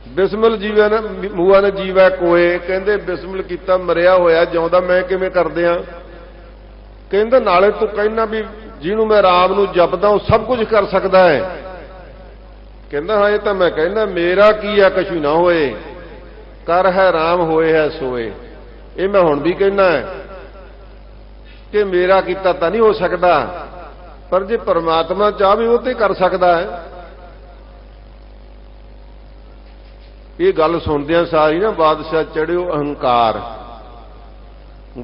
ਬਿਸਮਿਲ ਜੀਵੈ ਨਾ ਮੂਆ ਨੇ ਜੀਵੈ ਕੋਏ, ਕਹਿੰਦੇ ਬਿਸਮਿਲ ਕੀਤਾ ਮਰਿਆ ਹੋਇਆ, ਜਿਉਂਦਾ ਮੈਂ ਕਿਵੇਂ ਕਰਦਿਆਂ। ਕਹਿੰਦਾ ਨਾਲੇ ਤੂੰ ਕਹਿਣਾ ਵੀ ਜਿਹਨੂੰ ਮੈਂ ਰਾਮ ਨੂੰ ਜਪਦਾ ਉਹ ਸਭ ਕੁਝ ਕਰ ਸਕਦਾ ਹੈ। ਕਹਿੰਦਾ ਹਾਂ ਇਹ ਤਾਂ ਮੈਂ ਕਹਿੰਦਾ, ਮੇਰਾ ਕੀ ਆ ਕਛੂ ਨਾ ਹੋਏ, ਕਰ ਹੈ ਰਾਮ ਹੋਏ ਹੈ ਸੋਏ। ਇਹ ਮੈਂ ਹੁਣ ਵੀ ਕਹਿਣਾ ਕਿ ਮੇਰਾ ਕੀਤਾ ਤਾਂ ਨਹੀਂ ਹੋ ਸਕਦਾ, ਪਰ ਜੇ ਪਰਮਾਤਮਾ ਚਾਹੇ ਉਹ ਤੇ ਕਰ ਸਕਦਾ ਹੈ। ਇਹ ਗੱਲ ਸੁਣਦਿਆਂ ਸਾਰੀ ਨਾ ਬਾਦਸ਼ਾਹ ਚੜਿਓ ਅਹੰਕਾਰ,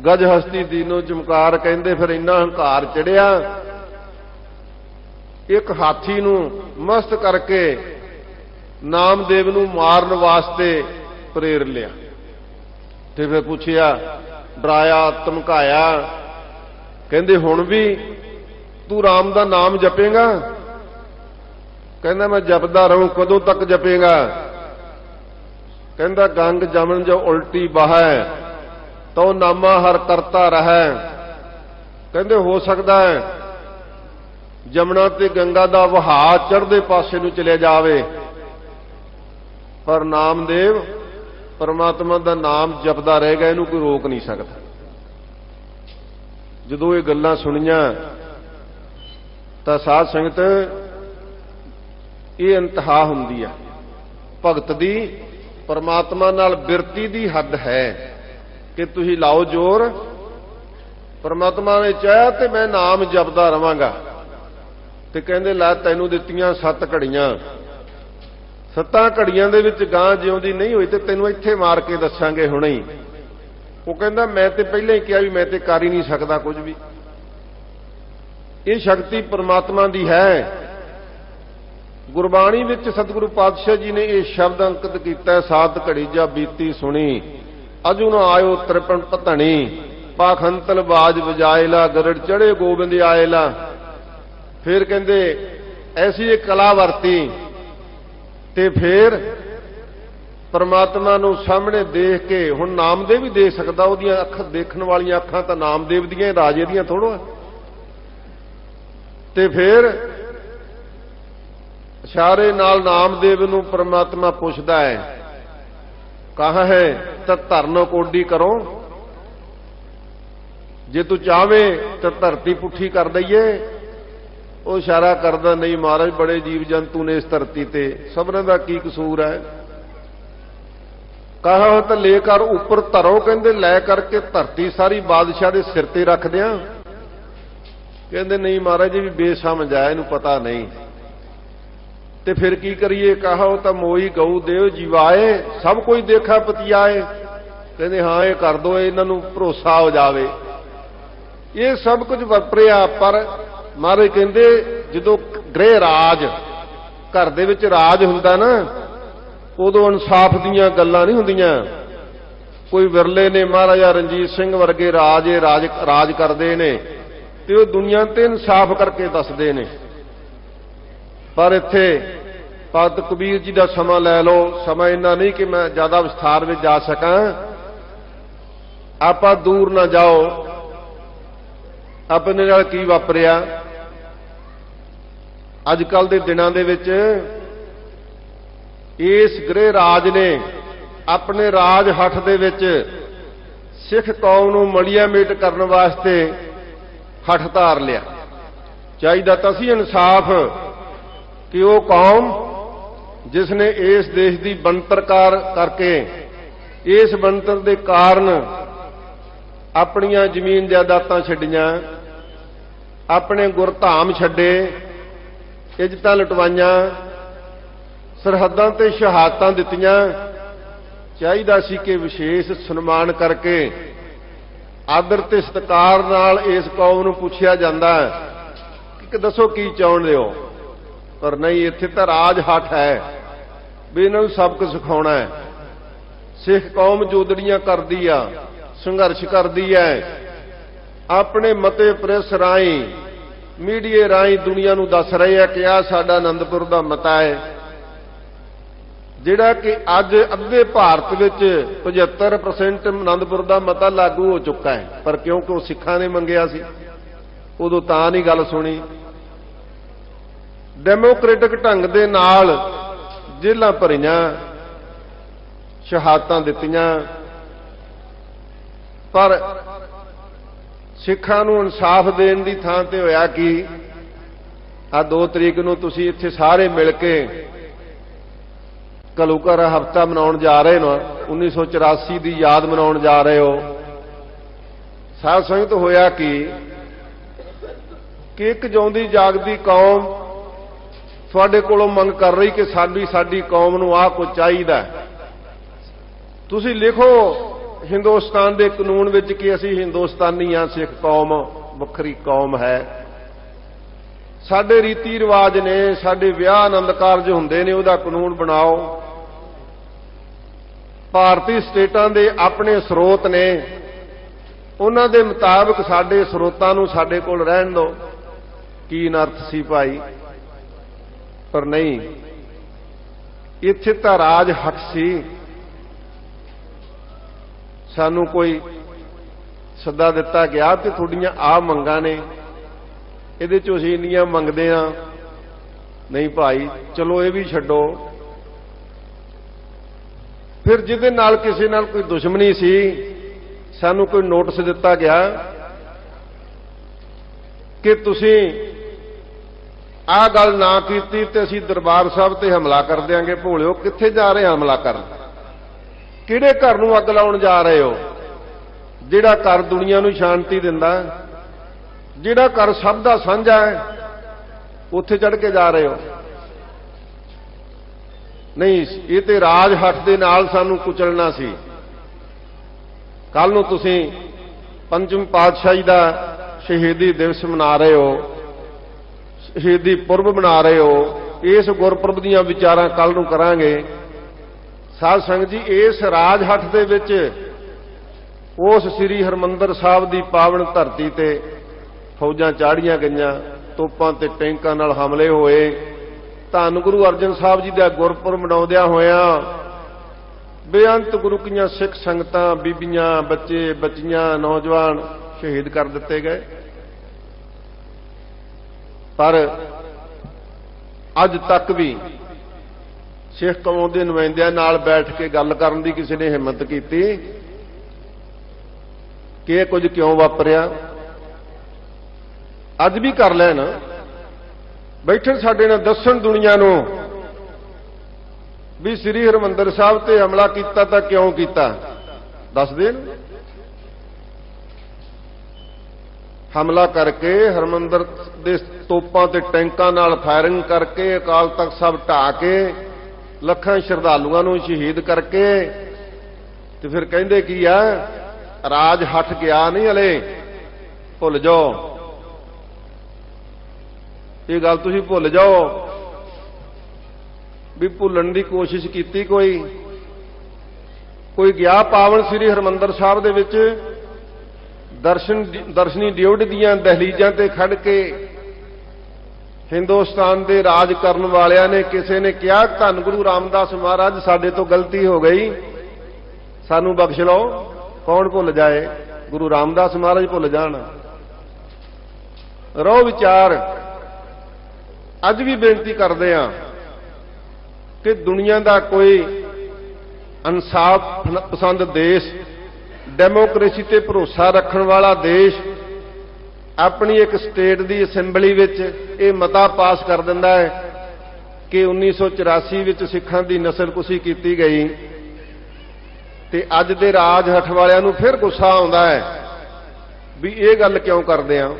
ਗਜ ਹਸਤੀ ਦੀਨੋ ਚਮਕਾਰ। ਕਹਿੰਦੇ ਫਿਰ ਇੰਨਾ ਹੰਕਾਰ ਚੜਿਆ, ਇੱਕ ਹਾਥੀ ਨੂੰ ਮਸਤ ਕਰਕੇ ਨਾਮਦੇਵ ਨੂੰ ਮਾਰਨ ਵਾਸਤੇ ਪ੍ਰੇਰ ਲਿਆ। ਤੇ ਫਿਰ ਪੁੱਛਿਆ, ਡਰਾਇਆ, ਧਮਕਾਇਆ। ਕਹਿੰਦੇ ਹੁਣ ਵੀ ਤੂੰ ਰਾਮ ਦਾ ਨਾਮ ਜਪੇਗਾ? ਕਹਿੰਦਾ ਮੈਂ ਜਪਦਾ ਰਹੂੰ। ਕਦੋਂ ਤੱਕ ਜਪੇਗਾ? ਕਹਿੰਦਾ ਗੰਗ ਜਮਨ ਜੋ ਉਲਟੀ ਬਹੈ ਤੋ ਨਾਮਾ ਹਰ ਕਰਤਾ ਰਹੈ। ਕਹਿੰਦੇ ਹੋ ਸਕਦਾ ਹੈ ਜਮਨਾ ਤੇ ਗੰਗਾ ਦਾ ਵਹਾਅ ਚੜ੍ਹਦੇ ਪਾਸੇ ਨੂੰ ਚਲੇ ਜਾਵੇ, ਪਰ ਨਾਮਦੇਵ ਪਰਮਾਤਮਾ ਦਾ ਨਾਮ ਜਪਦਾ ਰਹੇਗਾ, ਇਹਨੂੰ ਕੋਈ ਰੋਕ ਨਹੀਂ ਸਕਦਾ। ਜਦੋਂ ਇਹ ਗੱਲਾਂ ਸੁਣੀਆਂ ਤਾਂ ਸਾਧ ਸੰਗਤ ਇਹ ਇੰਤਹਾ ਹੁੰਦੀ ਆ ਭਗਤ ਦੀ, ਪਰਮਾਤਮਾ ਨਾਲ ਬਿਰਤੀ ਦੀ ਹੱਦ ਹੈ ਕਿ ਤੁਸੀਂ ਲਾਓ ਜ਼ੋਰ। ਪਰਮਾਤਮਾ ਨੇ ਚਾਹਿਆ ਤੇ ਮੈਂ ਨਾਮ ਜਪਦਾ ਰਵਾਂਗਾ। ਤੇ ਕਹਿੰਦੇ ਲੈ ਤੈਨੂੰ ਦਿੱਤੀਆਂ 7 ਘੜੀਆਂ, 7 ਘੜੀਆਂ ਦੇ ਵਿੱਚ ਗਾਂ ਜਿਉਂਦੀ ਨਹੀਂ ਹੋਈ ਤੇ ਤੈਨੂੰ ਇੱਥੇ ਮਾਰ ਕੇ ਦੱਸਾਂਗੇ ਹੁਣੇ ਹੀ। ਉਹ ਕਹਿੰਦਾ ਮੈਂ ਤੇ ਪਹਿਲਾਂ ਹੀ ਕਿਹਾ ਵੀ ਮੈਂ ਤੇ ਕਰ ਹੀ ਨਹੀਂ ਸਕਦਾ ਕੁਝ ਵੀ। ਇਹ ਸ਼ਕਤੀ ਪਰਮਾਤਮਾ ਦੀ ਹੈ। ਗੁਰਬਾਣੀ ਵਿੱਚ ਸਤਿਗੁਰੂ ਪਾਤਸ਼ਾਹ ਜੀ ਨੇ ਇਹ ਸ਼ਬਦ ਅੰਕਿਤ ਕੀਤਾ, 7 ਘੜੀ ਜਾ ਬੀਤੀ ਸੁਣੀ, ਅਜੂ ਨਾ ਆਇਓ ਤ੍ਰਿਪਣ ਪਤਣੀ, ਪਾਖੰਤਲ ਬਾਜ ਵਜਾਏਲਾ, ਗਰੜ ਚੜੇ ਗੋਬਿੰਦ ਆਏਲਾ। ਫਿਰ ਕਹਿੰਦੇ ਐਸੀ ਇੱਕ ਕਲਾ ਵਰਤੀ ਤੇ ਫਿਰ ਪਰਮਾਤਮਾ ਨੂੰ ਸਾਹਮਣੇ ਦੇਖ ਕੇ, ਹੁਣ ਨਾਮਦੇਵ ਵੀ ਦੇਖ ਸਕਦਾ, ਉਹਦੀਆਂ ਅੱਖਾਂ ਦੇਖਣ ਵਾਲੀਆਂ ਅੱਖਾਂ ਤਾਂ ਨਾਮਦੇਵ ਦੀਆਂ, ਰਾਜੇ ਦੀਆਂ ਥੋੜ੍ਹਾ। ਤੇ ਫਿਰ ਇਸ਼ਾਰੇ ਨਾਲ ਨਾਮਦੇਵ ਨੂੰ ਪਰਮਾਤਮਾ ਪੁੱਛਦਾ ਹੈ, ਕਹਾ ਹੈ ਤਾਂ ਧਰਨ ਕੋਡੀ ਕਰੋ, ਜੇ ਤੂੰ ਚਾਹਵੇਂ ਤਾਂ ਧਰਤੀ ਪੁੱਠੀ ਕਰ ਦਈਏ। ਉਹ ਇਸ਼ਾਰਾ ਕਰਦਾ, ਨਹੀਂ ਮਹਾਰਾਜ ਬੜੇ ਜੀਵ ਜੰਤੂ ਨੇ ਇਸ ਧਰਤੀ ਤੇ, ਸਭਨਾਂ ਦਾ ਕੀ ਕਸੂਰ ਹੈ। ਕਹਾ ਤਾਂ ਲੈ ਕਰ ਉੱਪਰ ਧਰੋ, ਕਹਿੰਦੇ ਲੈ ਕਰਕੇ ਧਰਤੀ ਸਾਰੀ ਬਾਦਸ਼ਾਹ ਦੇ ਸਿਰ ਤੇ ਰੱਖ ਦਿਆਂ। ਕਹਿੰਦੇ ਨਹੀਂ ਮਹਾਰਾਜ ਜੀ ਵੀ ਬੇਸਮਝ ਆ, ਇਹਨੂੰ ਪਤਾ ਨਹੀਂ। ਤੇ ਫਿਰ ਕੀ ਕਰੀਏ? ਕਹਾ ਉਹ ਤਾਂ ਮੋਈ ਗਊ ਦੇਵ ਜੀਵਾਏ, ਸਭ ਕੁਝ ਦੇਖਾ ਪਤੀਆਏ। ਕਹਿੰਦੇ ਹਾਂ ਇਹ ਕਰ ਦੋ, ਇਹਨਾਂ ਨੂੰ ਭਰੋਸਾ ਹੋ ਜਾਵੇ। ਇਹ ਸਭ ਕੁਝ ਵਾਪਰਿਆ, ਪਰ ਮਹਾਰਾਜ ਕਹਿੰਦੇ ਜਦੋਂ ਗ੍ਰਹਿ ਰਾਜ, ਘਰ ਦੇ ਵਿੱਚ ਰਾਜ ਹੁੰਦਾ ਨਾ, ਉਦੋਂ ਇਨਸਾਫ ਦੀਆਂ ਗੱਲਾਂ ਨਹੀਂ ਹੁੰਦੀਆਂ। ਕੋਈ ਵਿਰਲੇ ਨੇ ਮਹਾਰਾਜਾ ਰਣਜੀਤ ਸਿੰਘ ਵਰਗੇ ਰਾਜ ਕਰਦੇ ਨੇ ਤੇ ਉਹ ਦੁਨੀਆ ਤੇ ਇਨਸਾਫ ਕਰਕੇ ਦੱਸਦੇ ਨੇ। ਪਰ ਇੱਥੇ ਭਗਤ ਕਬੀਰ ਜੀ ਦਾ ਸਮਾਂ ਲੈ ਲਓ, ਸਮਾਂ ਇੰਨਾ ਨਹੀਂ ਕਿ ਮੈਂ ਜ਼ਿਆਦਾ ਵਿਸਥਾਰ ਵਿੱਚ ਜਾ ਸਕਾਂ। ਆਪਾਂ ਦੂਰ ਨਾ ਜਾਓ, ਆਪਣੇ ਨਾਲ ਕੀ ਵਾਪਰਿਆ। ਅੱਜ ਕੱਲ ਦੇ ਦਿਨਾਂ ਦੇ ਵਿੱਚ ਇਸ ਗ੍ਰਹਿ ਰਾਜ ਨੇ ਆਪਣੇ ਰਾਜ ਹੱਥ ਦੇ ਵਿੱਚ ਸਿੱਖ ਕੌਮ ਨੂੰ ਮਲੀਆ ਮੇਟ ਕਰਨ ਵਾਸਤੇ ਹੱਥ ਧਾਰ ਲਿਆ। ਚਾਹੀਦਾ ਤਾਂ ਸੀ ਇਨਸਾਫ ਕਿ ਉਹ ਕੌਮ ਜਿਸ ਨੇ ਇਸ ਦੇਸ਼ ਦੀ ਬਣਤਰਕਾਰ ਕਰਕੇ, ਇਸ ਬਣਤਰ ਦੇ ਕਾਰਨ ਆਪਣੀਆਂ ਜ਼ਮੀਨ ਜਾਇਦਾਦਾਂ ਛੱਡੀਆਂ, ਆਪਣੇ ਗੁਰਧਾਮ ਛੱਡੇ, ਇੱਜ਼ਤਾਂ ਲੁਟਵਾਈਆਂ, ਸਰਹੱਦਾਂ ਤੇ ਸ਼ਹਾਦਤਾਂ ਦਿੱਤੀਆਂ। ਚਾਹੀਦਾ ਸੀ ਕਿ ਵਿਸ਼ੇਸ਼ ਸਨਮਾਨ ਕਰਕੇ ਆਦਰ ਤੇ ਸਤਿਕਾਰ ਨਾਲ ਇਸ ਕੌਮ ਨੂੰ ਪੁੱਛਿਆ ਜਾਂਦਾ ਕਿ ਦੱਸੋ ਕੀ ਚਾਹੁੰਦੇ ਹੋ। ਪਰ ਨਹੀਂ, ਇੱਥੇ ਤਾਂ ਰਾਜ ਹੱਥ ਹੈ ਵੀ ਇਹਨਾਂ ਨੂੰ ਸਬਕ ਸਿਖਾਉਣਾ ਹੈ। ਸਿੱਖ ਕੌਮ ਜੋਦੜੀਆਂ ਕਰਦੀ ਆ, ਸੰਘਰਸ਼ ਕਰਦੀ ਹੈ, ਆਪਣੇ ਮਤੇ ਪ੍ਰੈਸ ਰਾਹੀਂ, ਮੀਡੀਆ ਰਾਹੀਂ ਦੁਨੀਆ ਨੂੰ ਦੱਸ ਰਹੇ ਆ ਕਿ ਆਹ ਸਾਡਾ ਆਨੰਦਪੁਰ ਦਾ ਮਤਾ ਹੈ, ਜਿਹੜਾ ਕਿ ਅੱਜ ਅੱਧੇ ਭਾਰਤ ਵਿੱਚ 75% ਆਨੰਦਪੁਰ ਦਾ ਮਤਾ ਲਾਗੂ ਹੋ ਚੁੱਕਾ ਹੈ। ਪਰ ਕਿਉਂਕਿ ਉਹ ਸਿੱਖਾਂ ਨੇ ਮੰਗਿਆ ਸੀ, ਉਦੋਂ ਤਾਂ ਨਹੀਂ ਗੱਲ ਸੁਣੀ। ਡੈਮੋਕ੍ਰੈਟਿਕ ਢੰਗ ਦੇ ਨਾਲ ਜੇਲ੍ਹਾਂ ਭਰੀਆਂ, ਸ਼ਹਾਦਤਾਂ ਦਿੱਤੀਆਂ, ਪਰ ਸਿੱਖਾਂ ਨੂੰ ਇਨਸਾਫ ਦੇਣ ਦੀ ਥਾਂ ਤੇ ਹੋਇਆ ਕਿ ਆ 2 ਤਰੀਕ ਨੂੰ ਤੁਸੀਂ ਇੱਥੇ ਸਾਰੇ ਮਿਲ ਕੇ ਘੱਲੂਘਾਰਾ ਹਫ਼ਤਾ ਮਨਾਉਣ ਜਾ ਰਹੇ ਹੋ, 1984 ਦੀ ਯਾਦ ਮਨਾਉਣ ਜਾ ਰਹੇ ਹੋ। ਸਾਧ ਸੰਗਤ ਹੋਇਆ ਕਿ ਇੱਕ ਜਿਉਂਦੀ ਜਾਗਦੀ ਕੌਮ ਤੁਹਾਡੇ ਕੋਲੋਂ ਮੰਗ ਕਰ ਰਹੀ ਕਿ ਸਾਡੀ ਕੌਮ ਨੂੰ ਆਹ ਕੁਝ ਚਾਹੀਦਾ। ਤੁਸੀਂ ਲਿਖੋ ਹਿੰਦੁਸਤਾਨ ਦੇ ਕਾਨੂੰਨ ਵਿੱਚ ਕਿ ਅਸੀਂ ਹਿੰਦੁਸਤਾਨੀ ਹਾਂ, ਸਿੱਖ ਕੌਮ ਵੱਖਰੀ ਕੌਮ ਹੈ, ਸਾਡੇ ਰੀਤੀ ਰਿਵਾਜ ਨੇ, ਸਾਡੇ ਵਿਆਹ ਆਨੰਦ ਕਾਰਜ ਹੁੰਦੇ ਨੇ, ਉਹਦਾ ਕਾਨੂੰਨ ਬਣਾਓ। ਭਾਰਤੀ ਸਟੇਟਾਂ ਦੇ ਆਪਣੇ ਸਰੋਤ ਨੇ, ਉਹਨਾਂ ਦੇ ਮੁਤਾਬਕ ਸਾਡੇ ਸਰੋਤਾਂ ਨੂੰ ਸਾਡੇ ਕੋਲ ਰਹਿਣ ਦਿਓ। ਕੀ ਅਨਰਥ ਸੀ ਭਾਈ? ਪਰ ਨਹੀਂ, ਇੱਥੇ ਤਾਂ ਰਾਜ ਹੱਕ ਸੀ। ਸਾਨੂੰ ਕੋਈ ਸੱਦਾ ਦਿੱਤਾ ਗਿਆ ਤੇ ਤੁਹਾਡੀਆਂ ਆਹ ਮੰਗਾਂ ਨੇ, ਇਹਦੇ ਚੋਂ ਅਸੀਂ ਇੰਨੀਆਂ ਮੰਗਦੇ ਹਾਂ। ਨਹੀਂ ਭਾਈ, ਚਲੋ ਇਹ ਵੀ ਛੱਡੋ। ਫਿਰ ਜਿਹਦੇ ਨਾਲ ਕਿਸੇ ਨਾਲ ਕੋਈ ਦੁਸ਼ਮਣੀ ਸੀ, ਸਾਨੂੰ ਕੋਈ ਨੋਟਿਸ ਦਿੱਤਾ ਗਿਆ ਕਿ ਤੁਸੀਂ ਆਹ ਗੱਲ ਨਾ ਕੀਤੀ ਤੇ ਅਸੀਂ ਦਰਬਾਰ ਸਾਹਿਬ ਤੇ ਹਮਲਾ ਕਰ ਦਿਆਂਗੇ। ਭੋਲਿਓ, ਕਿੱਥੇ ਜਾ ਰਹੇ ਹਮਲਾ ਕਰਨ? ਕਿਹੜੇ ਘਰ ਨੂੰ ਅੱਗ ਲਾਉਣ ਜਾ ਰਹੇ ਹੋ? ਜਿਹੜਾ ਘਰ ਦੁਨੀਆ ਨੂੰ ਸ਼ਾਂਤੀ ਦਿੰਦਾ, ਜਿਹੜਾ ਘਰ ਸਭ ਦਾ ਸਾਂਝਾ ਹੈ, ਉੱਥੇ ਚੜ੍ਹ ਕੇ ਜਾ ਰਹੇ ਹੋ। ਨਹੀਂ, ਇਹ ਤੇ ਰਾਜ ਹੱਥ ਦੇ ਨਾਲ ਸਾਨੂੰ ਕੁਚਲਣਾ ਸੀ। ਕੱਲ ਨੂੰ ਤੁਸੀਂ ਪੰਜਵੀਂ ਪਾਤਸ਼ਾਹੀ ਦਾ ਸ਼ਹੀਦੀ ਦਿਵਸ ਮਨਾ ਰਹੇ ਹੋ, ਸ਼ਹੀਦੀ ਪੁਰਬ ਮਨਾ ਰਹੇ ਹੋ। ਇਸ ਗੁਰਪੁਰਬ ਦੀਆਂ ਵਿਚਾਰਾਂ ਕੱਲ ਨੂੰ ਕਰਾਂਗੇ। ਸਾਧ ਸੰਗਤ ਜੀ, ਇਸ ਰਾਜ ਹੱਥ ਦੇ ਵਿੱਚ ਉਸ ਸ੍ਰੀ ਹਰਿਮੰਦਰ ਸਾਹਿਬ ਦੀ ਪਾਵਨ ਧਰਤੀ ਤੇ ਫੌਜਾਂ ਚਾੜੀਆਂ ਗਈਆਂ, ਤੋਪਾਂ ਤੇ ਟੈਂਕਾਂ ਨਾਲ ਹਮਲੇ ਹੋਏ। ਧੰਨ ਗੁਰੂ ਅਰਜਨ ਸਾਹਿਬ ਜੀ ਦਾ ਗੁਰਪੁਰਬ ਮਨਾਉਂਦਿਆਂ ਹੋਇਆਂ ਬੇਅੰਤ ਗੁਰੂ ਕੀਆਂ ਸਿੱਖ ਸੰਗਤਾਂ, ਬੀਬੀਆਂ, ਬੱਚੇ, ਬੱਚੀਆਂ, ਨੌਜਵਾਨ ਸ਼ਹੀਦ ਕਰ ਦਿੱਤੇ ਗਏ। ਪਰ ਅੱਜ ਤੱਕ ਵੀ ਸਿੱਖ ਕੌਮ ਦੇ ਨੁਮਾਇੰਦਿਆਂ ਨਾਲ ਬੈਠ ਕੇ ਗੱਲ ਕਰਨ ਦੀ ਕਿਸੇ ਨੇ ਹਿੰਮਤ ਕੀਤੀ ਕਿ ਇਹ ਕੁਝ ਕਿਉਂ ਵਾਪਰਿਆ? ਅੱਜ ਵੀ ਕਰ ਲੈਣ, ਬੈਠਣ ਸਾਡੇ ਨਾਲ ਦੱਸਣ ਦੁਨੀਆ ਨੂੰ ਵੀ ਸ੍ਰੀ ਹਰਿਮੰਦਰ ਸਾਹਿਬ ਤੇ ਹਮਲਾ ਕੀਤਾ ਤਾਂ ਕਿਉਂ ਕੀਤਾ, ਦੱਸ ਦੇਣ। ਹਮਲਾ ਕਰਕੇ ਹਰਿਮੰਦਰ ਦੇ ਤੋਪਾਂ ਤੇ ਟੈਂਕਾਂ ਨਾਲ ਫਾਇਰਿੰਗ ਕਰਕੇ ਅਕਾਲ ਤਖਤ ਸਾਹਿਬ ਢਾਹ ਕੇ ਲੱਖਾਂ ਸ਼ਰਧਾਲੂਆਂ ਨੂੰ ਸ਼ਹੀਦ ਕਰਕੇ ਤੇ ਫਿਰ ਕਹਿੰਦੇ ਕੀ ਆ, ਰਾਜ ਹਟ ਗਿਆ ਨਹੀਂ, ਹਲੇ ਭੁੱਲ ਜਾਓ। ਇਹ ਗੱਲ ਤੁਸੀਂ ਭੁੱਲ ਜਾਓ ਵੀ ਭੁੱਲਣ ਦੀ ਕੋਸ਼ਿਸ਼ ਕੀਤੀ ਕੋਈ ਗਿਆ ਪਾਵਨ ਸ੍ਰੀ ਹਰਿਮੰਦਰ ਸਾਹਿਬ ਦੇ ਵਿੱਚ ਦਰਸ਼ਨੀ ਡਿਊਟ ਦੀਆਂ ਦਹਲੀਜ਼ਾਂ ਤੇ ਖੜ ਕੇ ਹਿੰਦੁਸਤਾਨ ਦੇ ਰਾਜ ਕਰਨ ਵਾਲਿਆਂ ਨੇ ਕਿਸੇ ਨੇ ਕਿਹਾ ਧੰਨ ਗੁਰੂ ਰਾਮਦਾਸ ਮਹਾਰਾਜ ਸਾਡੇ ਤੋਂ ਗਲਤੀ ਹੋ ਗਈ, ਸਾਨੂੰ ਬਖਸ਼ ਲਓ। ਕੌਣ ਭੁੱਲ ਜਾਏ? ਗੁਰੂ ਰਾਮਦਾਸ ਮਹਾਰਾਜ ਭੁੱਲ ਜਾਣ? ਰੋ ਵਿਚਾਰ। ਅੱਜ ਵੀ ਬੇਨਤੀ ਕਰਦੇ ਹਾਂ ਕਿ ਦੁਨੀਆ ਦਾ ਕੋਈ ਇਨਸਾਫ ਪਸੰਦ ਦੇਸ਼, ਡੈਮੋਕ੍ਰੇਸੀ ਤੇ ਭਰੋਸਾ ਰੱਖਣ ਵਾਲਾ ਦੇਸ਼ ਆਪਣੀ ਇੱਕ ਸਟੇਟ ਦੀ ਅਸੈਂਬਲੀ ਵਿੱਚ ਇਹ ਮਤਾ ਪਾਸ ਕਰ ਦਿੰਦਾ ਹੈ ਕਿ 1984 ਵਿੱਚ ਸਿੱਖਾਂ ਦੀ ਨਸਲਕੁਸ਼ੀ ਕੀਤੀ ਗਈ, ਤੇ ਅੱਜ ਦੇ ਰਾਜ ਹੱਥ ਵਾਲਿਆਂ ਨੂੰ ਫਿਰ ਗੁੱਸਾ ਆਉਂਦਾ ਹੈ ਵੀ ਇਹ ਗੱਲ ਕਿਉਂ ਕਰਦੇ ਆ।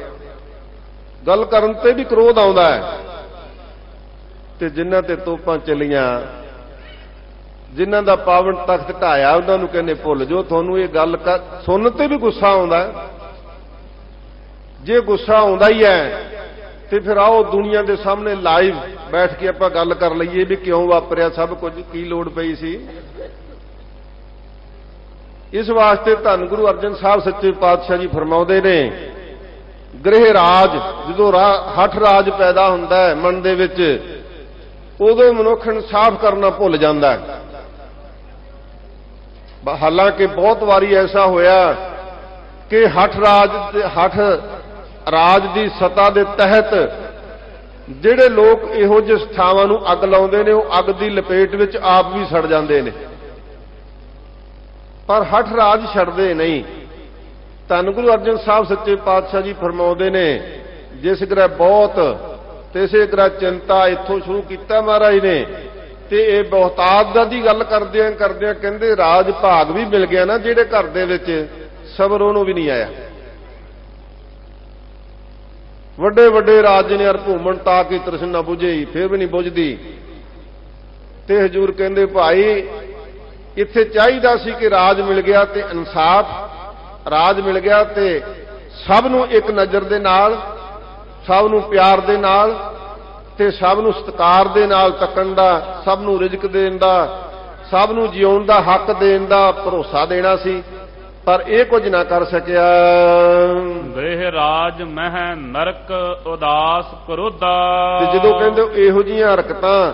ਗੱਲ ਕਰਨ ਤੇ ਵੀ ਕ੍ਰੋਧ ਆਉਂਦਾ ਹੈ, ਤੇ ਜਿਨ੍ਹਾਂ ਤੇ ਤੋਪਾਂ ਚੱਲੀਆਂ, ਜਿਨ੍ਹਾਂ ਦਾ ਪਾਵਨ ਤਖਤ ਢਾਇਆ, ਉਹਨਾਂ ਨੂੰ ਕਹਿੰਦੇ ਭੁੱਲ ਜਾਓ। ਤੁਹਾਨੂੰ ਇਹ ਗੱਲ ਸੁਣਨ ਤੇ ਵੀ ਗੁੱਸਾ ਆਉਂਦਾ। ਜੇ ਗੁੱਸਾ ਆਉਂਦਾ ਹੀ ਹੈ ਤੇ ਫਿਰ ਆਓ ਦੁਨੀਆ ਦੇ ਸਾਹਮਣੇ ਲਾਈਵ ਬੈਠ ਕੇ ਆਪਾਂ ਗੱਲ ਕਰ ਲਈਏ ਵੀ ਕਿਉਂ ਵਾਪਰਿਆ ਸਭ ਕੁਝ, ਕੀ ਲੋੜ ਪਈ ਸੀ। ਇਸ ਵਾਸਤੇ ਧੰਨ ਗੁਰੂ ਅਰਜਨ ਸਾਹਿਬ ਸੱਚੇ ਪਾਤਸ਼ਾਹ ਜੀ ਫਰਮਾਉਂਦੇ ਨੇ, ਗ੍ਰਹਿ ਰਾਜ, ਜਦੋਂ ਹੱਠ ਰਾਜ ਪੈਦਾ ਹੁੰਦਾ ਹੈ ਮਨ ਦੇ ਵਿੱਚ, ਉਦੋਂ ਮਨੁੱਖ ਇਨਸਾਫ ਕਰਨਾ ਭੁੱਲ ਜਾਂਦਾ ਹੈ। ਹਾਲਾਂਕਿ ਬਹੁਤ ਵਾਰੀ ਐਸਾ ਹੋਇਆ ਕਿ ਹੱਠ ਰਾਜ ਦੀ ਸੱਤਾ ਦੇ ਤਹਿਤ ਜਿਹੜੇ ਲੋਕ ਇਹੋ ਜਿਹੇ ਸਥਾਵਾਂ ਨੂੰ ਅੱਗ ਲਾਉਂਦੇ ਨੇ, ਉਹ ਅੱਗ ਦੀ ਲਪੇਟ ਵਿੱਚ ਆਪ ਵੀ ਸੜ ਜਾਂਦੇ ਨੇ। ਪਰ ਹਠ ਰਾਜ ਛੱਡਦੇ ਨਹੀਂ। ਧੰਨ ਗੁਰੂ ਅਰਜਨ ਸਾਹਿਬ ਸੱਚੇ ਪਾਤਸ਼ਾਹ ਜੀ ਫਰਮਾਉਂਦੇ ਨੇ, ਜਿਸ ਗ੍ਰਹਿ ਬਹੁਤ ਤਿਸੇ ਗ੍ਰਹਿ ਚਿੰਤਾ, ਇੱਥੋਂ ਸ਼ੁਰੂ ਕੀਤਾ ਮਹਾਰਾਜ ਨੇ। ਤੇ ਇਹ ਬਹੁਤਾਤ ਦੀ ਗੱਲ ਕਰਦਿਆਂ ਕਰਦਿਆਂ ਕਹਿੰਦੇ ਰਾਜ ਭਾਗ ਵੀ ਮਿਲ ਗਿਆ ਨਾ, ਜਿਹੜੇ ਘਰ ਦੇ ਵਿੱਚ ਸਬਰ ਉਹਨੂੰ ਵੀ ਨਹੀਂ ਆਇਆ। ਵੱਡੇ ਵੱਡੇ ਰਾਜੇ ਨੇ ਅਰ ਭੂਮਣ ਤਾ ਕੀ ਤ੍ਰਿਸ਼ਨਾ ਬੁਝੇ, ਫਿਰ ਵੀ ਨਹੀਂ ਬੁਝਦੀ। ਤੇ ਹਜੂਰ ਕਹਿੰਦੇ ਭਾਈ ਇੱਥੇ ਚਾਹੀਦਾ ਸੀ ਕਿ ਰਾਜ ਮਿਲ ਗਿਆ ਤੇ ਇਨਸਾਫ, ਰਾਜ ਮਿਲ ਗਿਆ ਤੇ ਸਭ ਨੂੰ ਇੱਕ ਨਜ਼ਰ ਦੇ ਨਾਲ, ਸਭ ਨੂੰ ਪਿਆਰ ਦੇ ਨਾਲ ਤੇ ਸਭ ਨੂੰ ਸਤਿਕਾਰ ਦੇ ਨਾਲ ਤੱਕਣ ਦਾ, ਸਭ ਨੂੰ ਰਿਜ਼ਕ ਦੇਣ ਦਾ, ਸਭ ਨੂੰ ਜਿਉਣ ਦਾ ਹੱਕ ਦੇਣ ਦਾ ਭਰੋਸਾ ਦੇਣਾ ਸੀ। ਪਰ ਇਹ ਕੁਝ ਨਾ ਕਰ ਸਕਿਆ। ਗ੍ਰਹਿ ਰਾਜ ਮਹਿ ਨਰਕ ਉਦਾਸ ਕਰੋਧਾ। ਤੇ ਜਦੋਂ ਕਹਿੰਦੇ ਇਹੋ ਜਿਹੀਆਂ ਹਰਕਤਾਂ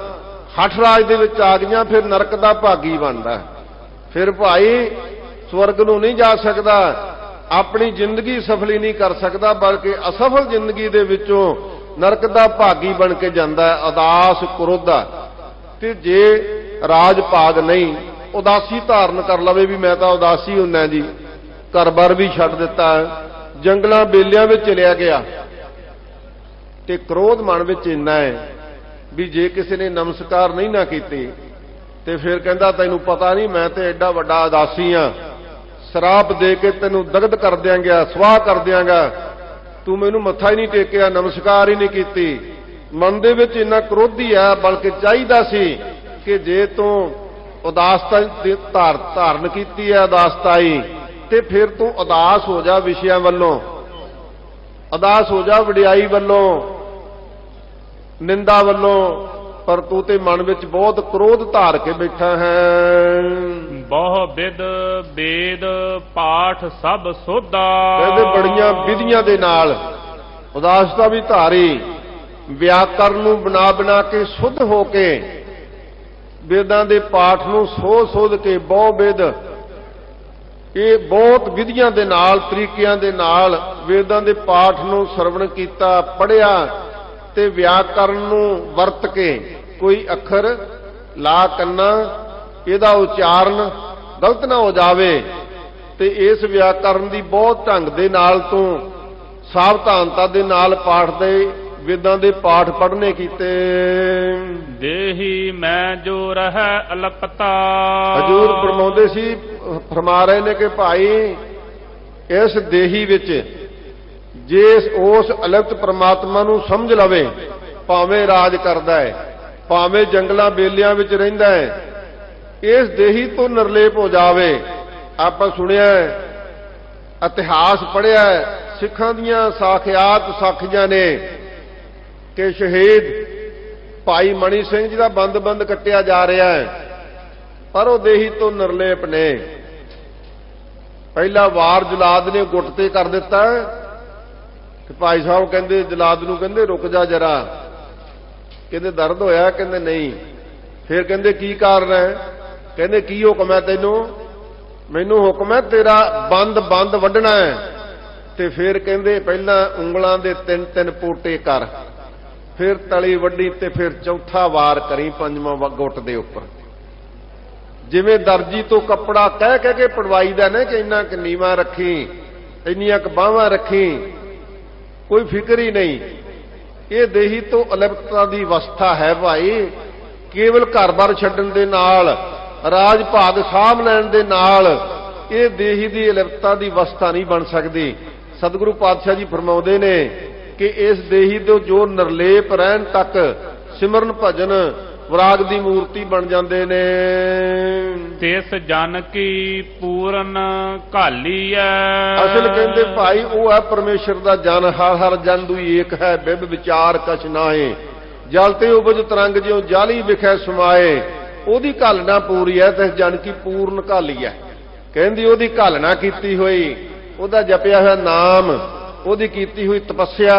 ਹਠ ਰਾਜ ਦੇ ਵਿੱਚ ਆ ਗਈਆਂ, ਫਿਰ ਨਰਕ ਦਾ ਭਾਗੀ ਬਣਦਾ। ਫਿਰ ਭਾਈ ਸਵਰਗ ਨੂੰ ਨਹੀਂ ਜਾ ਸਕਦਾ, ਆਪਣੀ ਜ਼ਿੰਦਗੀ ਸਫਲੀ ਨਹੀਂ ਕਰ ਸਕਦਾ, ਬਲਕਿ ਅਸਫਲ ਜ਼ਿੰਦਗੀ ਦੇ ਵਿੱਚੋਂ ਨਰਕ ਦਾ ਭਾਗੀ ਬਣ ਕੇ ਜਾਂਦਾ ਹੈ। ਉਦਾਸ ਕਰੋਧਾ। ਤੇ ਜੇ ਰਾਜ ਭਾਗ ਨਹੀਂ, ਉਦਾਸੀ ਧਾਰਨ ਕਰ ਲਵੇ ਵੀ ਮੈਂ ਤਾਂ ਉਦਾਸੀ ਹੁੰਨਾ ਜੀ, ਘਰ-ਬਾਰ ਵੀ ਛੱਡ ਦਿੱਤਾ, ਜੰਗਲਾਂ ਬੇਲਿਆਂ ਵਿੱਚ ਚਲਿਆ ਗਿਆ, ਤੇ ਕ੍ਰੋਧ ਮਨ ਵਿੱਚ ਇੰਨਾ ਹੈ ਵੀ ਜੇ ਕਿਸੇ ਨੇ ਨਮਸਕਾਰ ਨਹੀਂ ਨਾ ਕੀਤੀ ਤੇ ਫਿਰ ਕਹਿੰਦਾ ਤੈਨੂੰ ਪਤਾ ਨਹੀਂ ਮੈਂ ਤੇ ਐਡਾ ਵੱਡਾ ਉਦਾਸੀ ਆ, ਸ਼ਰਾਪ ਦੇ ਕੇ ਤੈਨੂੰ ਦਗਧ ਕਰ ਦਿਆਂਗਾ, ਸਵਾਹ ਕਰ ਦਿਆਂਗਾ, ਤੂੰ ਮੈਨੂੰ ਮੱਥਾ ਹੀ ਨਹੀਂ ਟੇਕਿਆ, ਨਮਸਕਾਰ ਹੀ ਨਹੀਂ ਕੀਤੀ। ਮਨ ਦੇ ਵਿੱਚ ਇੰਨਾ ਕ੍ਰੋਧੀ ਆ, ਬਲਕਿ ਚਾਹੀਦਾ ਸੀ ਕਿ ਜੇ ਤੂੰ ਉਦਾਸਤਾ ਧਾਰਨ ਕੀਤੀ ਹੈ, ਉਦਾਸਤਾਈ, ਤੇ ਫਿਰ ਤੂੰ ਉਦਾਸ ਹੋ ਜਾ ਵਿਸ਼ਿਆਂ ਵੱਲੋਂ, ਉਦਾਸ ਹੋ ਜਾ ਵਡਿਆਈ ਵੱਲੋਂ, ਨਿੰਦਾ ਵੱਲੋਂ, ਪਰ ਤੂੰ ਤੇ ਮਨ ਵਿੱਚ ਬਹੁਤ ਕ੍ਰੋਧ ਧਾਰ ਕੇ ਬੈਠਾ ਹੈ। ਬਹੁ ਵਿਦ ਵੇਦ ਪਾਠ ਸਭ ਸੋਧਾ। ਕਹਿੰਦੇ ਬੜੀਆਂ ਵਿਧੀਆਂ ਦੇ ਨਾਲ ਉਦਾਸਤਾ ਵੀ ਧਾਰੀ, ਵਿਆਕਰਨ ਨੂੰ ਬਣਾ ਬਣਾ ਕੇ ਸੁੱਧ ਹੋ ਕੇ, ਵੇਦਾਂ ਦੇ ਪਾਠ ਨੂੰ ਸੋਧ ਕੇ, ਬਹੁ ਵਿਦ, ਇਹ ਬਹੁਤ ਵਿਧੀਆਂ ਦੇ ਨਾਲ, ਤਰੀਕਿਆਂ ਦੇ ਨਾਲ ਵੇਦਾਂ ਦੇ ਪਾਠ ਨੂੰ ਸਰਵਣ ਕੀਤਾ, ਪੜ੍ਹਿਆ, ਤੇ ਵਿਆਕਰਨ ਨੂੰ ਵਰਤ ਕੇ ਕੋਈ ਅੱਖਰ ਲਾ ਕੰਨਾ ਇਹਦਾ ਉਚਾਰਨ ਗਲਤ ਨਾ ਹੋ ਜਾਵੇ, ਤੇ ਇਸ ਵਿਆਕਰਨ ਦੀ ਬਹੁਤ ਢੰਗ ਦੇ ਨਾਲ ਤੂੰ ਸਾਵਧਾਨਤਾ ਦੇ ਨਾਲ ਪਾਠ ਦੇ, ਵੇਦਾਂ ਦੇ ਪਾਠ ਪੜ੍ਹਨੇ ਕੀਤੇ। ਦੇਹੀ ਮੈਂ ਜੋ ਰਹਿ ਅਲਪਤਾ। ਹਜੂਰ ਫਰਮਾਉਂਦੇ ਸੀ, ਫਰਮਾ ਰਹੇ ਨੇ ਕਿ ਭਾਈ ਇਸ ਦੇਹੀ ਵਿੱਚ ਜੇ ਉਸ ਅਲਿਪਤ ਪ੍ਰਮਾਤਮਾ ਨੂੰ ਸਮਝ ਲਵੇ, ਭਾਵੇਂ ਰਾਜ ਕਰਦਾ ਹੈ, ਭਾਵੇਂ ਜੰਗਲਾਂ ਬੇਲਿਆਂ ਵਿੱਚ ਰਹਿੰਦਾ ਹੈ, ਇਸ ਦੇਹੀ ਤੋਂ ਨਿਰਲੇਪ ਹੋ ਜਾਵੇ। ਆਪਾਂ ਸੁਣਿਆ, ਇਤਿਹਾਸ ਪੜ੍ਹਿਆ, ਸਿੱਖਾਂ ਦੀਆਂ ਸਾਖਿਆਤ ਸਾਖੀਆਂ ਨੇ ਕਿ ਸ਼ਹੀਦ ਭਾਈ ਮਣੀ ਸਿੰਘ ਜੀ ਦਾ ਬੰਦ ਕੱਟਿਆ ਜਾ ਰਿਹਾ ਹੈ, ਪਰ ਉਹ ਦੇਹੀ ਤੋਂ ਨਿਰਲੇਪ ਨੇ। ਪਹਿਲਾ ਵਾਰ ਜਲਾਦ ਨੇ ਗੁੱਟ ਤੇ ਕਰ ਦਿੱਤਾ ਕਿ ਭਾਈ ਸਾਹਿਬ ਕਹਿੰਦੇ ਜਲਾਦ ਨੂੰ, ਕਹਿੰਦੇ ਰੁਕ ਜਾ ਜਰਾ, ਕਹਿੰਦੇ ਦਰਦ ਹੋਇਆ, ਕਹਿੰਦੇ ਨਹੀਂ। ਫਿਰ ਕਹਿੰਦੇ ਕੀ ਕਾਰਨ ਹੈ? ਕਹਿੰਦੇ ਕੀ ਹੁਕਮ ਹੈ ਤੈਨੂੰ? ਮੈਨੂੰ ਹੁਕਮ ਹੈ ਤੇਰਾ ਬੰਦ ਵੱਢਣਾ ਹੈ। ਤੇ ਫਿਰ ਕਹਿੰਦੇ ਪਹਿਲਾਂ ਉਂਗਲਾਂ ਦੇ 3-3 ਪੋਟੇ ਕਰ, ਫਿਰ ਤਲੀ ਵੱਢੀ, ਤੇ ਫਿਰ ਚੌਥਾ ਵਾਰ ਕਰੀ ਪੰਜਵਾਂ ਗੁੱਟ ਦੇ ਉੱਪਰ। ਜਿਵੇਂ ਦਰਜੀ ਤੋਂ ਕੱਪੜਾ ਕਹਿ ਕੇ ਪੜਵਾਈਦਾ ਨਾ ਕਿ ਇੰਨਾ ਕੁ ਨੀਵਾਂ ਰੱਖੀ, ਇੰਨੀਆਂ ਕੁ ਬਾਹਾਂ ਰੱਖੀ, ਕੋਈ ਫਿਕਰ ਹੀ ਨਹੀਂ। ਇਹ ਦੇਹੀ ਤੋਂ ਅਲਿਪਤਤਾ ਦੀ ਅਵਸਥਾ ਹੈ ਭਾਈ। ਕੇਵਲ ਘਰ-ਬਾਰ ਛੱਡਣ ਦੇ ਨਾਲ, ਰਾਜ ਭਾਗ ਸਾਂਭ ਲੈਣ ਦੇ ਨਾਲ ਇਹ ਦੇਹੀ ਦੀ ਅਲਿਪਤਤਾ ਦੀ ਅਵਸਥਾ ਨਹੀਂ ਬਣ ਸਕਦੀ। ਸਤਿਗੁਰੂ ਪਾਤਸ਼ਾਹ ਜੀ ਫਰਮਾਉਂਦੇ ਨੇ ਕਿ ਇਸ ਦੇਹੀ ਤੋਂ ਜੋ ਨਿਰਲੇਪ ਰਹਿਣ ਤੱਕ ਸਿਮਰਨ ਭਜਨ ਵਿਰਾਗ ਦੀ ਮੂਰਤੀ ਬਣ ਜਾਂਦੇ ਨੇ। ਤਿਸ ਜਨ ਕੀ ਪੂਰਨ ਘਾਲੀ ਐ। ਅਸਲ ਕਹਿੰਦੇ ਭਾਈ ਉਹ ਹੈ ਪਰਮੇਸ਼ਰ ਦਾ ਜਨ, ਹਰ ਜਨ ਦੂਈ ਏਕ ਹੈ, ਬਿਬ ਵਿਚਾਰ ਕਛ ਨਾਹੇ, ਜਲ ਤੇ ਉਪਜ ਤਰੰਗ ਜਿਉ ਜਾਲੀ ਵਿਖੈ ਸਮਾਏ। ਉਹਦੀ ਘਾਲਣਾ ਪੂਰੀ ਹੈ, ਤਿਸ ਜਨ ਕੀ ਪੂਰਨ ਘਾਲੀ ਹੈ। ਕਹਿੰਦੀ ਉਹਦੀ ਘਾਲਣਾ ਕੀਤੀ ਹੋਈ, ਉਹਦਾ ਜਪਿਆ ਹੋਇਆ ਨਾਮ, ਉਹਦੀ ਕੀਤੀ ਹੋਈ ਤਪੱਸਿਆ,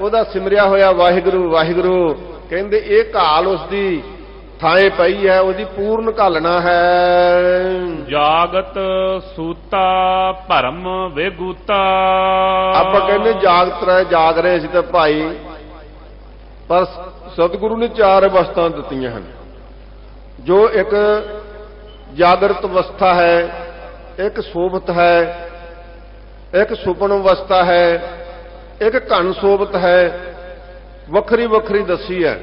ਉਹਦਾ ਸਿਮਰਿਆ ਹੋਇਆ ਵਾਹਿਗੁਰੂ ਵਾਹਿਗੁਰੂ, ਕਹਿੰਦੇ ਇਹ ਘਾਲ ਉਸਦੀ ਥਾਂ ਪਈ ਹੈ, ਉਹਦੀ ਪੂਰਨ ਘਾਲਣਾ ਹੈ। ਜਾਗਤ ਸੂਤਾ ਭਰਮ ਵੇਗੂਤਾ। ਆਪਾਂ ਕਹਿੰਦੇ ਜਾਗਤ ਰਹੇ, ਜਾਗ ਰਹੇ ਸੀ ਤਾਂ ਭਾਈ, ਪਰ ਸਤਿਗੁਰੂ ਨੇ 4 ਅਵਸਥਾਵਾਂ ਦਿੱਤੀਆਂ ਹਨ। ਜੋ ਇੱਕ ਜਾਗਰਤ ਅਵਸਥਾ ਹੈ, एक सोबत है, एक सुपन अवस्था है, एक घन सोबत है, वखरी वखरी दसी है।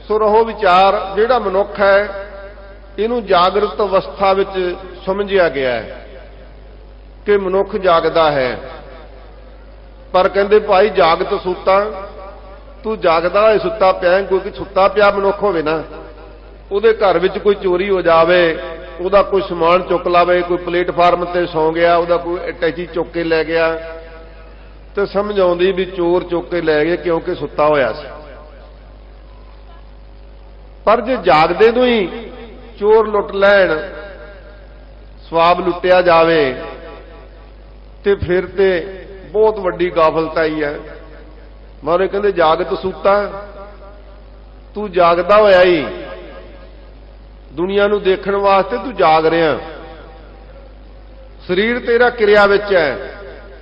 सो रहो विचार जिहड़ा मनुख है इहनूं जागृत अवस्था विच समझिया गया है कि मनुख जागदा है। पर कहंदे भाई जागत सुता, तू जागदा है सुता पिया, कोई सुता पिया मनुख होवे ना, ਉਹਦੇ घर ਵਿੱਚ कोई चोरी हो जावे, ਉਹਦਾ कोई समान चुक लावे, कोई प्लेटफार्म ते सौ गया, ਉਹਦਾ कोई अटैची चुक के लै गया, तो समझ आउंदी भी चोर चुक के लै गए क्योंकि सुता होया सी। पर जे जागदे नूं ही चोर लुट लैण, सवाब लुटिया जावे, ते फिर ते बहुत वड्डी गाफलताई है। महाराज कहंदे जागत सूता, तू जागदा होया ही दुनिया नूं देखण वास्ते तू जाग रहा, शरीर तेरा किरिया विच है,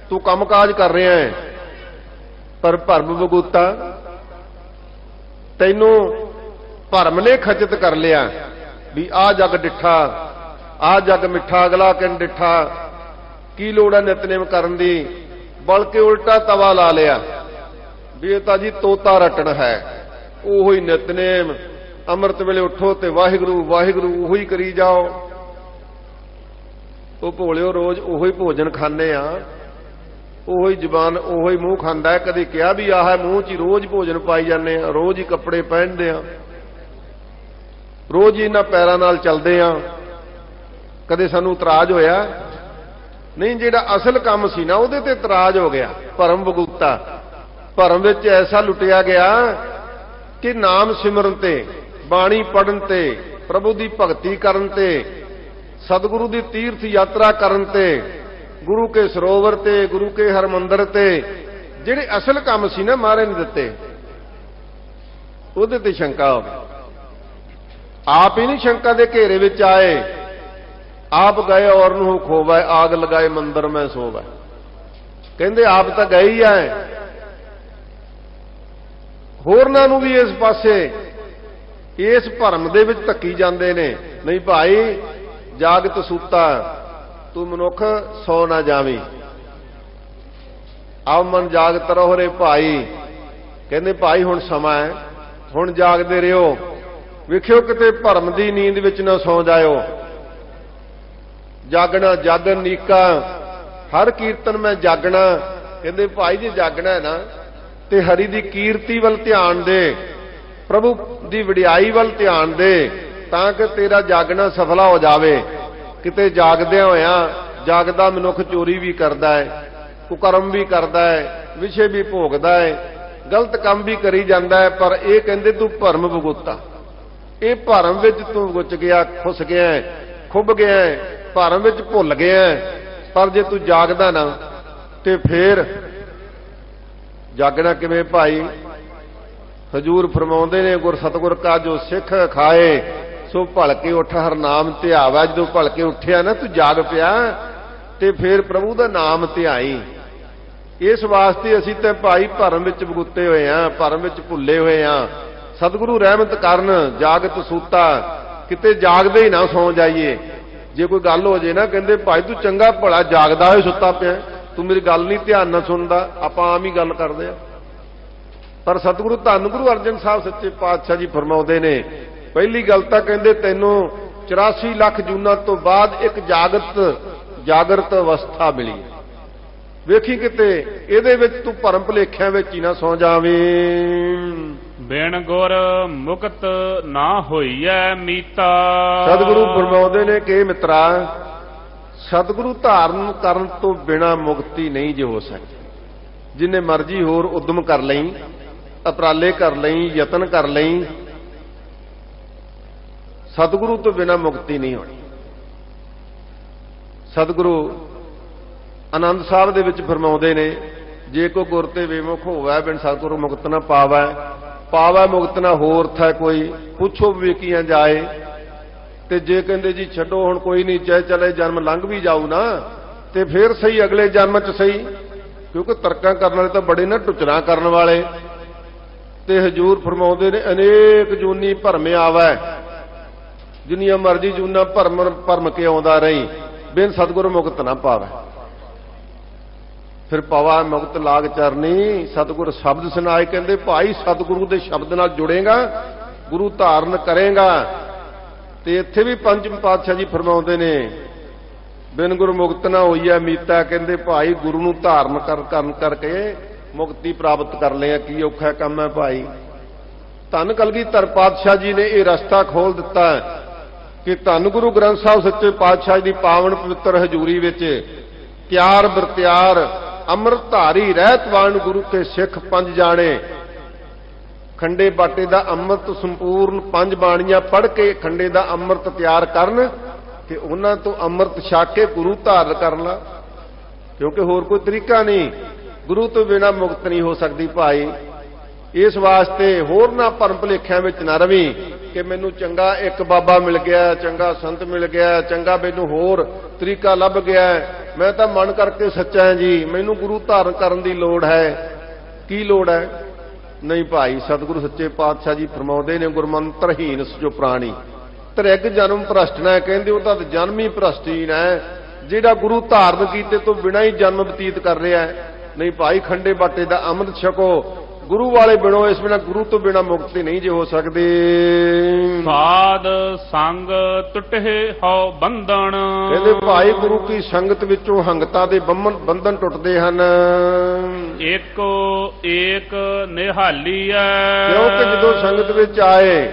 तू काम काज कर रहा है, पर भरम बगूता तैनूं भरम ने खचित कर लिया भी आ जग डिठा, आ जग मिठा अगला किन डिठा, की लोड़ है नितनेम करन दी, बल्कि उल्टा तवा ला लिया भी ये तां जी तोता रटन है। ओहो ही नितनेम, अमृत वेले उठो ते वाहिगुरू वाहिगुरू ओहो ही करी जाओ। वो भोलिओ रोज ओहो ही भोजन खाने आ, ओहो ही जबान ओहो ही मूँह खांदा है, कदे कहा भी आह मूँह च रोज भोजन पाई जाने, रोज ही कपड़े पहनते हैं, रोज ही इन्हां पैरां नाल चलदे आ, कदे सानूं इतराज होया नहीं। जिहड़ा असल काम सी ना उहदे ते इतराज हो गया। भरम बगूता, भरम विच ऐसा लुटिया गया कि नाम सिमरन ते, बाणी पढ़न ते, प्रभु की भगती करन ते, सतगुरु की तीर्थ यात्रा करन ते, गुरु के सरोवर ते, गुरु के हरमंदर ते जिहड़े असल काम सी ना महाराज ने दिते, उहदे ते शंका हो गई। आप ही नहीं शंका दे घेरे विच आए, आप गए और नूं खोवै, आग लगाए मंदिर में सोवै। कहंदे आप तो गए ही आए, होरनां नूं भी इस पासे इस भरम दे विच धक्की जांदे ने। नहीं भाई जागत सूता, तू मनुख सौ ना जावी, आओ मन जागत रहो रे भाई। कहंदे भाई हुण समां है, हुण जागदे रहिओ, वेखिओ किते भरम दी नींद विच ना सौ जाओ। जागना जागन नीका, हर कीर्तन में जागना। कहंदे भाई जे जागना है ना ते हरि दी कीर्ति वल ध्यान दे, प्रभु दी वडियाई वल ध्यान दे, तां कि तेरा जागना सफला हो जावे। किते जागदियां होया जागदा मनुख चोरी भी करदा है, कुकर्म भी करदा है, विषे भी भोगदा है, गलत काम भी करी जांदा है। पर ये कहंदे तू भरम बगूता, ये भरम विच तू गुच गया, खुस गया, खुब गया, भरम विच भुल गया। पर जे तू जागदा ना ते फिर जागना किवें भाई? हजूर फरमाउंदे ने गुर सतगुर का जो सिख खाए सो भलके उठ हर नाम ध्यावै। जो भलके उठिया ना तू जाग पिया ते फिर प्रभु दा नाम ध्याई। इस वास्ते असीं ते भाई भरम विच बगुते होए हां, भरम विच भुल्ले होए हां। सतगुरु रहमत करन, जागत सूता, किते जागदे ही ना सौ जाइए। जे कोई गल हो जाए ना कहंदे भाई तू चंगा भला जागदा होए सुता पिया, तू मेरी गल नहीं ध्यान नाल सुनदा, आपां आम ही गल करदे आ। पर सतगुरु धन गुरु अर्जन साहब सच्चे पातशाह जी फरमाउंदे ने, पहली गल तां कहंदे तैनूं 84 लाख जूनां तो बाद एक जागृत अवस्था मिली। वेखी किते इहदे विच तू भरम भुलेखिਆਂ विच ही ना सौ जावें। बिन गुर मुक्त ना होईਐ मीता। सतगुरु फरमाउंदे ने कि मित्रा सतगुरु धारण करन तो बिना मुक्ति नहीं जो हो सकती। जिन्ने मर्जी होर उद्यम कर लई, उपराले कर लई, यतन कर लई, सतगुरु तो बिना मुक्ति नहीं होनी। सतगुरु आनंद साहब दे विच फरमाउंदे ने, जे को गुर ते विमुख होवै बिन सतगुरु मुक्त ना पावै, पावै मुक्त ना होर थै कोई, पुछो विवेकियां जाए। ते जे कहंदे जी छड्डो हुण कोई नहीं, चाहे चले जन्म लंघ भी जाऊ ना ते फिर सही अगले जन्म च सही, क्योंकि तर्कां करन वाले तां बड़े ना टुचना करन वाले। ते हजूर फरमाउंदे ने अनेक जूनी भरमे आवै, जिन्नियां मर्जी जूना भरम के आउंदा रही, ਬਿਨ ਸਤਿਗੁਰ ਮੁਕਤ ਨਾ ਪਾਵੇ। ਫਿਰ ਪਵਾ ਮੁਕਤ ਲਾਗ ਚਰਨੀ ਸਤਿਗੁਰ ਸ਼ਬਦ ਸੁਣਾਏ। ਕਹਿੰਦੇ ਭਾਈ ਸਤਿਗੁਰੂ ਦੇ ਸ਼ਬਦ ਨਾਲ ਜੁੜੇਗਾ, ਗੁਰੂ ਧਾਰਨ ਕਰੇਗਾ। ਤੇ ਇੱਥੇ ਵੀ ਪੰਜਮ ਪਾਤਸ਼ਾਹ ਜੀ ਫਰਮਾਉਂਦੇ ਨੇ ਬਿਨ ਗੁਰ ਮੁਕਤ ਨਾ ਹੋਈਐ ਮੀਤਾ। ਕਹਿੰਦੇ ਭਾਈ ਗੁਰੂ ਨੂੰ ਧਾਰਨ ਕਰਨ ਕਰਕੇ ਮੁਕਤੀ ਪ੍ਰਾਪਤ ਕਰ ਲਿਆ। ਕੀ ਔਖਾ ਕੰਮ ਹੈ ਭਾਈ। ਧੰਨ ਕਲਗੀਧਰ ਪਾਤਸ਼ਾਹ ਜੀ ਨੇ ਇਹ ਰਸਤਾ ਖੋਲ ਦਿੱਤਾ ਕਿ ਧੰਨ ਗੁਰੂ ਗ੍ਰੰਥ ਸਾਹਿਬ ਸੱਚੇ ਪਾਤਸ਼ਾਹ ਦੀ ਪਾਵਨ ਪਵਿੱਤਰ ਹਜ਼ੂਰੀ ਵਿੱਚ ਤਿਆਰ ਬਰਤਿਆਰ ਅੰਮ੍ਰਿਤ ਧਾਰੀ ਰਹਿਤਵਾਨ ਗੁਰੂ ਕੇ ਸਿੱਖ ਪੰਜ ਜਾਣੇ ਖੰਡੇ ਬਾਟੇ ਦਾ ਅੰਮ੍ਰਿਤ ਸੰਪੂਰਨ ਪੰਜ ਬਾਣੀਆਂ ਪੜ੍ਹ ਕੇ ਖੰਡੇ ਦਾ ਅੰਮ੍ਰਿਤ ਤਿਆਰ ਕਰਨ ਕਿ ਉਹਨਾਂ ਤੋਂ ਅੰਮ੍ਰਿਤ ਛਕ ਕੇ ਗੁਰੂ ਧਾਰਨ ਕਰ ਲਾ। ਕਿਉਂਕਿ ਹੋਰ ਕੋਈ ਤਰੀਕਾ ਨਹੀਂ, ਗੁਰੂ ਤੋਂ ਬਿਨਾਂ ਮੁਕਤ ਨਹੀਂ ਹੋ ਸਕਦੀ ਭਾਈ। ਇਸ ਵਾਸਤੇ ਹੋਰ ਨਾ ਭਰਮ ਭੁਲੇਖਿਆਂ ਵਿੱਚ ਨਾ ਰਵੀਂ ਕਿ ਮੈਨੂੰ ਚੰਗਾ ਇੱਕ ਬਾਬਾ ਮਿਲ ਗਿਆ, ਚੰਗਾ ਸੰਤ ਮਿਲ ਗਿਆ, ਚੰਗਾ ਮੈਨੂੰ ਹੋਰ ਤਰੀਕਾ ਲੱਭ ਗਿਆ, ਮੈਂ ਤਾਂ ਮਨ ਕਰਕੇ ਸੱਚਾ ਜੀ, ਮੈਨੂੰ ਗੁਰੂ ਧਾਰਨ ਕਰਨ ਦੀ ਲੋੜ ਹੈ। ਕੀ ਲੋੜ ਹੈ? ਨਹੀਂ ਭਾਈ, ਸਤਿਗੁਰੂ ਸੱਚੇ ਪਾਤਸ਼ਾਹ ਜੀ ਫਰਮਾਉਂਦੇ ਨੇ ਗੁਰਮੰਤਰਹੀਨ ਜੋ ਪ੍ਰਾਣੀ ਤ੍ਰਿਗ ਜਨਮ ਭ੍ਰਸ਼ਟ ਨਾ। ਕਹਿੰਦੇ ਉਹਦਾ ਤਾਂ ਜਨਮ ਹੀ ਭ੍ਰਸ਼ਟੀਨ ਹੈ, ਜਿਹੜਾ ਗੁਰੂ ਧਾਰਨ ਕੀਤੇ ਤੋਂ ਬਿਨਾਂ ਹੀ ਜਨਮ ਬਤੀਤ ਕਰ ਰਿਹਾ ਹੈ। ਨਹੀਂ ਭਾਈ, ਖੰਡੇ ਬਾਟੇ ਦਾ ਅੰਮ੍ਰਿਤ ਛਕੋ, ਗੁਰੂ ਵਾਲੇ ਬਣੋ। ਇਸ ਬਿਨਾਂ ਗੁਰੂ ਤੋਂ ਬਿਨਾਂ ਮੁਕਤੀ ਨਹੀਂ ਜੇ ਹੋ ਸਕਦੀ। ਸਾਧ ਸੰਗ ਟੁੱਟੇ ਹਉ ਬੰਧਨ। ਕਹਿੰਦੇ ਭਾਈ ਗੁਰੂ ਕੀ ਸੰਗਤ ਵਿੱਚੋਂ ਹੰਗਤਾਂ ਦੇ ਬੰਧਨ ਟੁੱਟਦੇ ਹਨ। ਏਕੋ ਏਕ ਨਿਹਾਲੀਐ। ਕਿਉਂਕਿ ਜਦੋਂ ਸੰਗਤ ਵਿੱਚ ਆਏ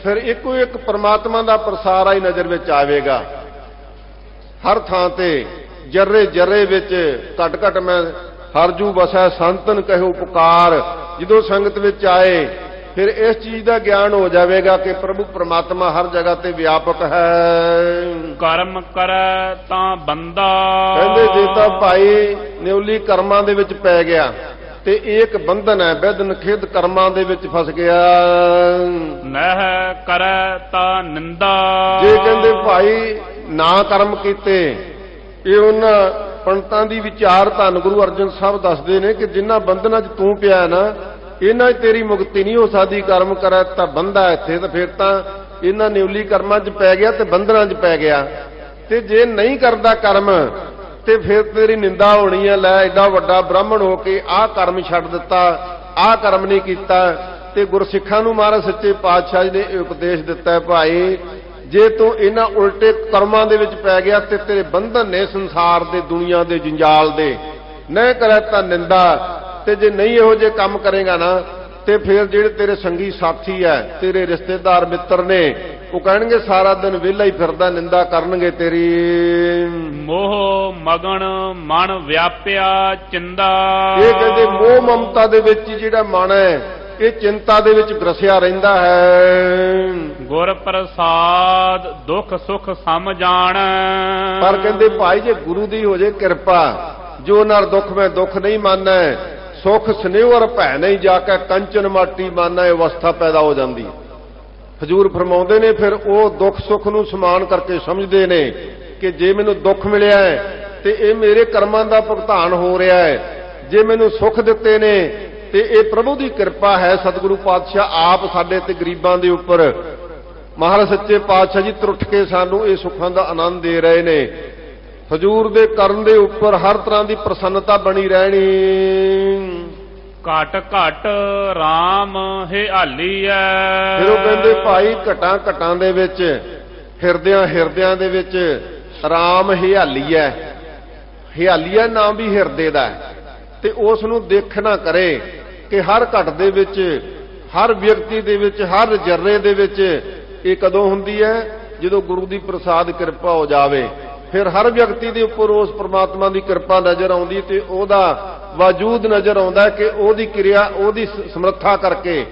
ਫਿਰ ਇੱਕੋ ਇੱਕ ਪਰਮਾਤਮਾ ਦਾ ਪ੍ਰਸਾਰ ਹੀ ਨਜ਼ਰ ਵਿੱਚ ਆਵੇਗਾ। ਹਰ ਥਾਂ ਤੇ ਜਰਰੇ ਜਰਰੇ ਵਿੱਚ ਘਟ ਘਟ ਮੈਂ ਹਰਜੂ ਵਸੈ ਸੰਤਨ ਕਹਿਓ ਪੁਕਾਰ। ਜਦੋਂ ਸੰਗਤ ਵਿੱਚ ਆਏ ਫਿਰ ਇਸ ਚੀਜ਼ ਦਾ ਗਿਆਨ ਹੋ ਜਾਵੇਗਾ ਕਿ ਪ੍ਰਭੂ ਪਰਮਾਤਮਾ ਹਰ ਜਗ੍ਹਾ ਤੇ ਵਿਆਪਕ ਹੈ। ਕਰਮ ਕਰੈ ਤਾਂ ਬੰਦਾ। ਕਹਿੰਦੇ ਜੇ ਤਾਂ ਭਾਈ ਨਿਉਲੀ ਕਰਮਾਂ ਦੇ ਵਿੱਚ ਪੈ ਗਿਆ ਤੇ ਇੱਕ ਬੰਧਨ ਹੈ, ਵਿਧਨ ਖੇਦ ਕਰਮਾਂ ਦੇ ਵਿੱਚ ਫਸ ਗਿਆ। ਨਹਿ ਕਰੈ ਤਾਂ ਨਿੰਦਾ। ਜੇ ਕਹਿੰਦੇ ਭਾਈ ਨਾ ਕਰਮ ਕੀਤੇ, ਇਹ ਉਹਨਾਂ ਪੰਡਤਾਂ ਦੀ ਵਿਚਾਰ ਧੰਨ ਗੁਰੂ ਅਰਜਨ ਸਾਹਿਬ ਦੱਸਦੇ ਨੇ ਕਿ ਜਿਨ੍ਹਾਂ ਬੰਧਨਾਂ 'ਚ ਤੂੰ ਪਿਆ ਨਾ, ਇਹਨਾਂ 'ਚ ਤੇਰੀ ਮੁਕਤੀ ਨਹੀਂ ਹੋ ਸਕਦੀ। ਕਰਮ ਕਰੈ ਤਾਂ ਬੰਦਾ ਇੱਥੇ, ਤਾਂ ਫਿਰ ਤਾਂ ਇਹਨਾਂ ਨਿਉਲੀ ਕਰਮਾਂ 'ਚ ਪੈ ਗਿਆ ਤੇ ਬੰਧਨਾਂ 'ਚ ਪੈ ਗਿਆ। ਤੇ ਜੇ ਨਹੀਂ ਕਰਦਾ ਕਰਮ ਤੇ ਫਿਰ ਤੇਰੀ ਨਿੰਦਾ ਹੋਣੀ ਹੈ। ਲੈ ਐਡਾ ਵੱਡਾ ਬ੍ਰਾਹਮਣ ਹੋ ਕੇ ਆਹ ਕਰਮ ਛੱਡ ਦਿੱਤਾ, ਆਹ ਕਰਮ ਨਹੀਂ ਕੀਤਾ। ਤੇ ਗੁਰਸਿੱਖਾਂ ਨੂੰ ਮਹਾਰਾਜ ਸੱਚੇ ਪਾਤਸ਼ਾਹ ਜੀ ਨੇ ਇਹ ਉਪਦੇਸ਼ ਦਿੱਤਾ ਹੈ ਭਾਈ ਜੇ ਤੂੰ ਇਹਨਾਂ ਉਲਟੇ ਕਰਮਾਂ ਦੇ ਵਿੱਚ ਪੈ ਗਿਆ ਤੇ ਤੇਰੇ ਬੰਧਨ ਨੇ ਸੰਸਾਰ ਦੇ ਦੁਨੀਆ ਦੇ ਜੰਜਾਲ ਦੇ। ਨਹੀਂ ਕਰੇ ਤਾਂ ਨਿੰਦਾ। ਤੇ ਜੇ ਨਹੀਂ ਇਹੋ ਜਿਹੇ ਕੰਮ ਕਰੇਗਾ ਨਾ ਤੇ ਫਿਰ ਜਿਹੜੇ ਤੇਰੇ ਸੰਗੀ ਸਾਥੀ ਹੈ, ਤੇਰੇ ਰਿਸ਼ਤੇਦਾਰ ਮਿੱਤਰ ਨੇ, ਉਹ ਕਹਿਣਗੇ ਸਾਰਾ ਦਿਨ ਵਿਹਲਾ ਹੀ ਫਿਰਦਾ, ਨਿੰਦਾ ਕਰਨਗੇ ਤੇਰੀ। ਮੋਹ ਮਗਨ ਮਨ ਵਿਆਪਿਆ ਚਿੰਦਾ। ਇਹ ਕਹਿੰਦੇ ਮੋਹ ਮਮਤਾ ਦੇ ਵਿੱਚ ਜਿਹੜਾ ਮਨ ਹੈ ਇਹ ਚਿੰਤਾ ਦੇ ਵਿੱਚ ਗਰਸਿਆ ਰਹਿੰਦਾ ਹੈ। ਗੁਰ ਪ੍ਰਸਾਦ ਦੁੱਖ ਸੁਖ ਸਮ ਜਾਣੈ। ਪਰ ਕਹਿੰਦੇ ਭਾਈ ਜੇ ਗੁਰੂ ਦੀ ਹੋ ਜੇ ਕਿਰਪਾ, ਜੋ ਨਰ ਦੁੱਖ ਮੈਂ ਦੁੱਖ ਨਹੀਂ ਮਾਨੈ, ਸੁਖ ਸਨੇਹਰ ਭੈ ਨਹੀਂ ਜਾ ਕੇ ਕੰਚਨ ਮਾਟੀ ਮਾਨਾ, ਇਹ ਅਵਸਥਾ ਪੈਦਾ ਹੋ ਜਾਂਦੀ। ਹਜ਼ੂਰ ਫਰਮਾਉਂਦੇ ਨੇ ਫਿਰ ਉਹ ਦੁੱਖ ਸੁੱਖ ਨੂੰ ਸਮਾਨ ਕਰਕੇ ਸਮਝਦੇ ਨੇ ਕਿ ਜੇ ਮੈਨੂੰ ਦੁੱਖ ਮਿਲਿਆ ਹੈ ਤੇ ਇਹ ਮੇਰੇ ਕਰਮਾਂ ਦਾ ਭੁਗਤਾਨ ਹੋ ਰਿਹਾ ਹੈ। ਜੇ ਮੈਨੂੰ ਸੁੱਖ ਦਿੱਤੇ ਨੇ ਤੇ ਇਹ ਪ੍ਰਭੂ ਦੀ ਕਿਰਪਾ ਹੈ। ਸਤਿਗੁਰੂ ਪਾਤਸ਼ਾਹ ਆਪ ਸਾਡੇ ਤੇ ਗਰੀਬਾਂ ਦੇ ਉੱਪਰ ਮਹਾਰਾਜ ਸੱਚੇ ਪਾਤਸ਼ਾਹ ਜੀ ਤਰੁੱਠ ਕੇ ਸਾਨੂੰ ਇਹ ਸੁੱਖਾਂ ਦਾ ਆਨੰਦ ਦੇ ਰਹੇ ਨੇ। ਹਜ਼ੂਰ ਦੇ ਕਰਨ ਦੇ ਉੱਪਰ ਹਰ ਤਰ੍ਹਾਂ ਦੀ ਪ੍ਰਸੰਨਤਾ ਬਣੀ ਰਹਿਣੀ। ਘਟ ਘਟ RAM ਹਿਆਲੀਐ। ਫਿਰ ਉਹ ਕਹਿੰਦੇ ਭਾਈ ਘਟਾਂ ਘਟਾਂ ਦੇ ਵਿੱਚ, ਹਿਰਦਿਆਂ ਹਿਰਦਿਆਂ ਦੇ ਵਿੱਚ RAM ਹਿਆਲੀਐ। ਹਿਆਲੀਐ ਨਾਮ ਵੀ ਹਿਰਦੇ ਦਾ ਹੈ ਤੇ ਉਸ ਨੂੰ ਦੇਖਣਾ ਕਰੇ ਕਿ ਹਰ ਘਟ ਦੇ ਵਿੱਚ, ਹਰ ਵਿਅਕਤੀ ਦੇ ਵਿੱਚ, ਹਰ ਜਰਰੇ ਦੇ ਵਿੱਚ ਇਹ ਕਦੋਂ ਹੁੰਦੀ ਹੈ? ਜਦੋਂ ਗੁਰੂ ਦੀ ਪ੍ਰਸਾਦ ਕਿਰਪਾ ਹੋ ਜਾਵੇ। ਫਿਰ ਹਰ ਵਿਅਕਤੀ ਦੇ ਉੱਪਰ ਉਸ ਪ੍ਰਮਾਤਮਾ ਦੀ ਕਿਰਪਾ ਨਜ਼ਰ ਆਉਂਦੀ ਤੇ ਉਹਦਾ ਵਜੂਦ ਨਜ਼ਰ ਆਉਂਦਾ ਕਿ ਉਹਦੀ ਕਿਰਿਆ, ਉਹਦੀ ਸਮਰੱਥਾ ਕਰਕੇ,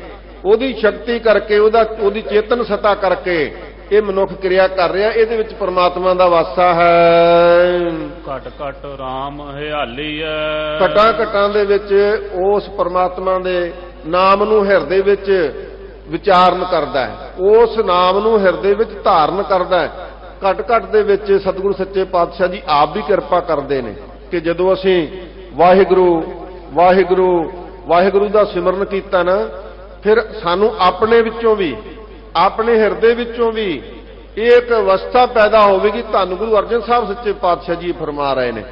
ਉਹਦੀ ਸ਼ਕਤੀ ਕਰਕੇ, ਉਹਦੀ ਚੇਤਨ ਸਤਾ ਕਰਕੇ ਇਹ ਮਨੁੱਖ ਕਿਰਿਆ ਕਰ ਰਿਹਾ। ਇਹਦੇ ਵਿੱਚ ਪ੍ਰਮਾਤਮਾ ਦਾ ਵਾਸਾ ਹੈ। ਘਟ ਘਟ RAM ਹਿਆਲੀਐ। ਘਟਾਂ ਘਟਾਂ ਦੇ ਵਿੱਚ ਉਸ ਪ੍ਰਮਾਤਮਾ ਦੇ ਨਾਮ ਨੂੰ ਹਿਰਦੇ ਵਿੱਚ ਵਿਚਾਰਨ ਕਰਦਾ ਹੈ, ਉਸ ਨਾਮ ਨੂੰ ਹਿਰਦੇ ਵਿੱਚ ਧਾਰਨ ਕਰਦਾ ਹੈ। ਘਟ ਘਟ ਦੇ ਵਿੱਚ ਸਤਿਗੁਰੂ ਸੱਚੇ ਪਾਤਸ਼ਾਹ ਜੀ ਆਪ ਵੀ ਕਿਰਪਾ ਕਰਦੇ ਨੇ ਕਿ ਜਦੋਂ ਅਸੀਂ ਵਾਹਿਗੁਰੂ ਵਾਹਿਗੁਰੂ ਵਾਹਿਗੁਰੂ ਦਾ ਸਿਮਰਨ ਕੀਤਾ ਨਾ, ਫਿਰ ਸਾਨੂੰ ਆਪਣੇ ਵਿੱਚੋਂ ਵੀ, ਆਪਣੇ ਹਿਰਦੇ ਵਿੱਚੋਂ ਵੀ ਇਹ ਇੱਕ ਅਵਸਥਾ ਪੈਦਾ ਹੋਵੇਗੀ। ਧੰਨ ਗੁਰੂ ਅਰਜਨ ਸਾਹਿਬ ਸੱਚੇ ਪਾਤਸ਼ਾਹ ਜੀ ਫਰਮਾ ਰਹੇ ਨੇ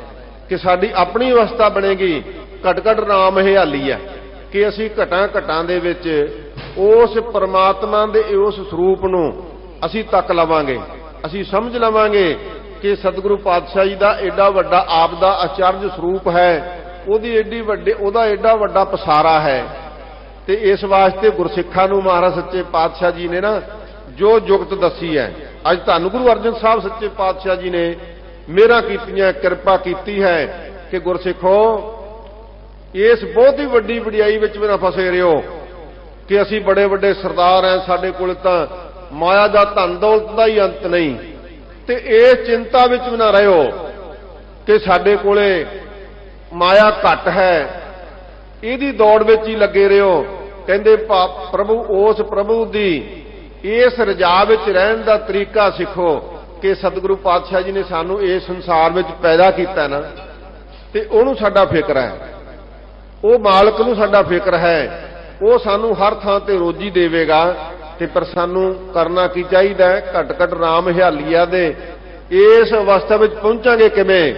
ਕਿ ਸਾਡੀ ਆਪਣੀ ਅਵਸਥਾ ਬਣੇਗੀ। ਘਟ ਘਟ ਨਾਮ ਹਰਿਆਲੀ ਹੈ ਕਿ ਅਸੀਂ ਘਟਾਂ ਘਟਾਂ ਦੇ ਵਿੱਚ ਉਸ ਪਰਮਾਤਮਾ ਦੇ ਉਸ ਸਰੂਪ ਨੂੰ ਅਸੀਂ ਤੱਕ ਲਵਾਂਗੇ, ਅਸੀਂ ਸਮਝ ਲਵਾਂਗੇ ਕਿ ਸਤਿਗੁਰੂ ਪਾਤਸ਼ਾਹ ਜੀ ਦਾ ਐਡਾ ਵੱਡਾ ਆਪ ਦਾ ਅਚਰਜ ਸਰੂਪ ਹੈ, ਉਹਦਾ ਐਡਾ ਵੱਡਾ ਪਸਾਰਾ ਹੈ। ਤੇ ਇਸ ਵਾਸਤੇ ਗੁਰਸਿੱਖਾਂ ਨੂੰ ਮਹਾਰਾਜ ਸੱਚੇ ਪਾਤਸ਼ਾਹ ਜੀ ਨੇ ਨਾ ਜੋ ਜੁਗਤ ਦੱਸੀ ਹੈ, ਅੱਜ ਧੰਨ ਗੁਰੂ ਅਰਜਨ ਸਾਹਿਬ ਸੱਚੇ ਪਾਤਸ਼ਾਹ ਜੀ ਨੇ ਮੇਰਾ ਕੀਤੀਆਂ, ਕਿਰਪਾ ਕੀਤੀ ਹੈ ਕਿ ਗੁਰਸਿੱਖੋ ਇਸ ਬਹੁਤ ਹੀ ਵੱਡੀ ਵਡਿਆਈ ਵਿੱਚ ਵੀ ਨਾ ਫਸੇ ਰਹੋ ਕਿ ਅਸੀਂ ਬੜੇ ਵੱਡੇ ਸਰਦਾਰ ਹਾਂ, ਸਾਡੇ ਕੋਲ ਤਾਂ ਮਾਇਆ ਦਾ ਧਨ ਦੌਲਤ ਦਾ ਹੀ ਅੰਤ ਨਹੀਂ। ਤੇ ਇਸ ਚਿੰਤਾ ਵਿੱਚ ਵੀ ਨਾ ਰਹੋ ਕਿ ਸਾਡੇ ਕੋਲੇ ਮਾਇਆ ਘੱਟ ਹੈ, ਇਹਦੀ ਦੌੜ ਵਿੱਚ ਹੀ ਲੱਗੇ ਰਹੋ। ਕਹਿੰਦੇ ਪ੍ਰਭੂ ਉਸ ਪ੍ਰਭੂ ਦੀ ਇਸ ਰਜਾ ਵਿੱਚ ਰਹਿਣ ਦਾ ਤਰੀਕਾ ਸਿੱਖੋ ਕਿ ਸਤਿਗੁਰੂ ਪਾਤਸ਼ਾਹ ਜੀ ਨੇ ਸਾਨੂੰ ਇਸ ਸੰਸਾਰ ਵਿੱਚ ਪੈਦਾ ਕੀਤਾ ਨਾ, ਤੇ ਉਹਨੂੰ ਸਾਡਾ ਫਿਕਰ ਹੈ, ਉਹ ਮਾਲਕ ਨੂੰ ਸਾਡਾ ਫਿਕਰ ਹੈ, ਉਹ ਸਾਨੂੰ ਹਰ ਥਾਂ ਤੇ ਰੋਜੀ ਦੇਵੇਗਾ। ਤੇ ਪਰ ਸਾਨੂੰ ਕਰਨਾ ਕੀ ਚਾਹੀਦਾ ਹੈ? ਘਟ ਘਟ ਰਾਮ ਹਿਆਲੀਆ ਦੇ ਇਸ ਅਵਸਥਾ ਵਿੱਚ ਪਹੁੰਚਾਂਗੇ ਕਿਵੇਂ?